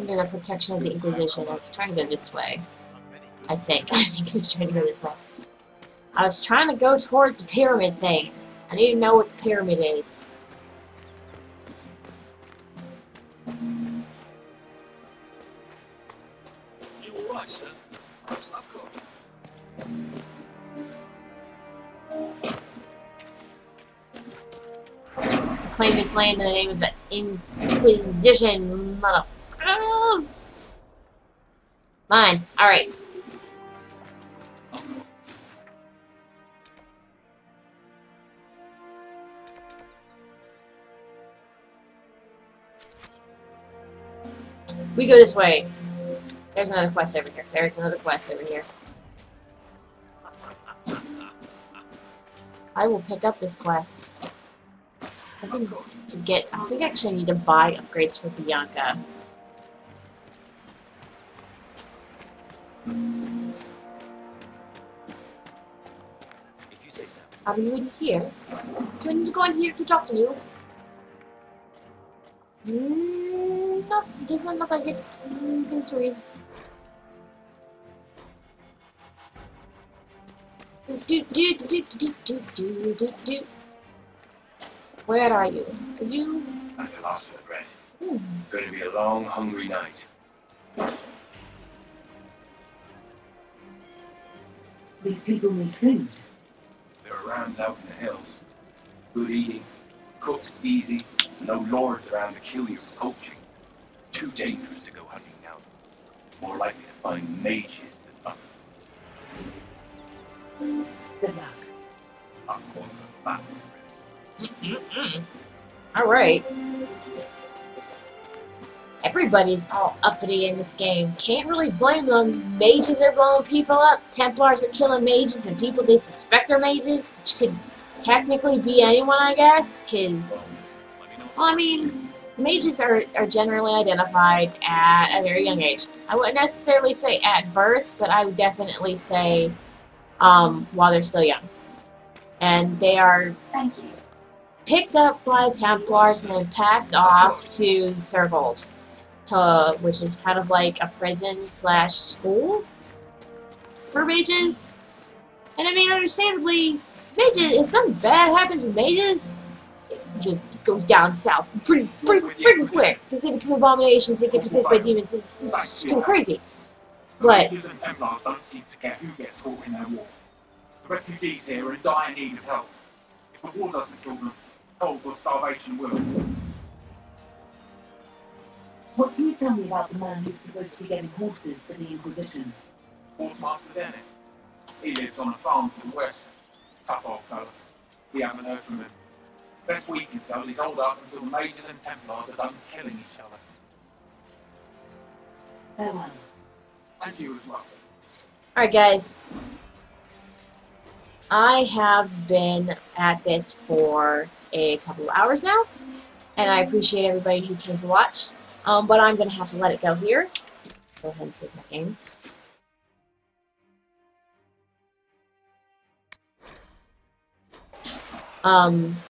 Under the protection of the Inquisition. I was trying to go this way. I think I was trying to go this way. I was trying to go towards the pyramid thing. I need to know what the pyramid is.
You alright, sir? Of course.
Claim this land in the name of the Inquisition, motherfuckers! Mine. Alright. We go this way. There's another quest over here. There's another quest over here. I will pick up this quest. I think to get. I think I actually need to buy upgrades for Bianca.
If you say so.
Are you in here? Do I need to go in here to talk to you? No, does not look like it. Things to read. Where are you? Are you?
That's the last of the bread.
Hmm.
Going to be a long, hungry night.
These people need food.
They're around out in the hills. Good eating, cooked easy, no lords around to kill you for poaching. Too dangerous to go hunting now. More likely to find mages than others.
Good luck.
I'm calling them fat ribs.
Alright. Everybody's all uppity in this game. Can't really blame them. Mages are blowing people up. Templars are killing mages and people they suspect are mages, which could technically be anyone, I guess, because, well, I mean, mages are generally identified at a very young age. I wouldn't necessarily say at birth, but I would definitely say while they're still young. And they are picked up by Templars and then packed off to the circles, which is kind of like a prison / school for mages. And I mean, understandably, mages, if something bad happens with mages, it goes down south pretty freaking quick, because they become abominations, they get possessed by demons, it's just kind of crazy. But
Mages and Templars don't seem to care who gets caught in their war. The refugees here are in dire need of help. If the war doesn't kill them, cold or starvation will.
What can you tell me about the man who's supposed to be getting horses for the Inquisition?
Horsemaster Dennis. He lives on a farm to the west. Tough old fellow. We haven't heard from him. Best we can tell, he's holed up until the Mages and Templars are done killing each other.
Farewell.
And you as well.
alright guys, I have been at this for a couple of hours now, and I appreciate everybody who came to watch, but I'm going to have to let it go here. Go ahead and save my game.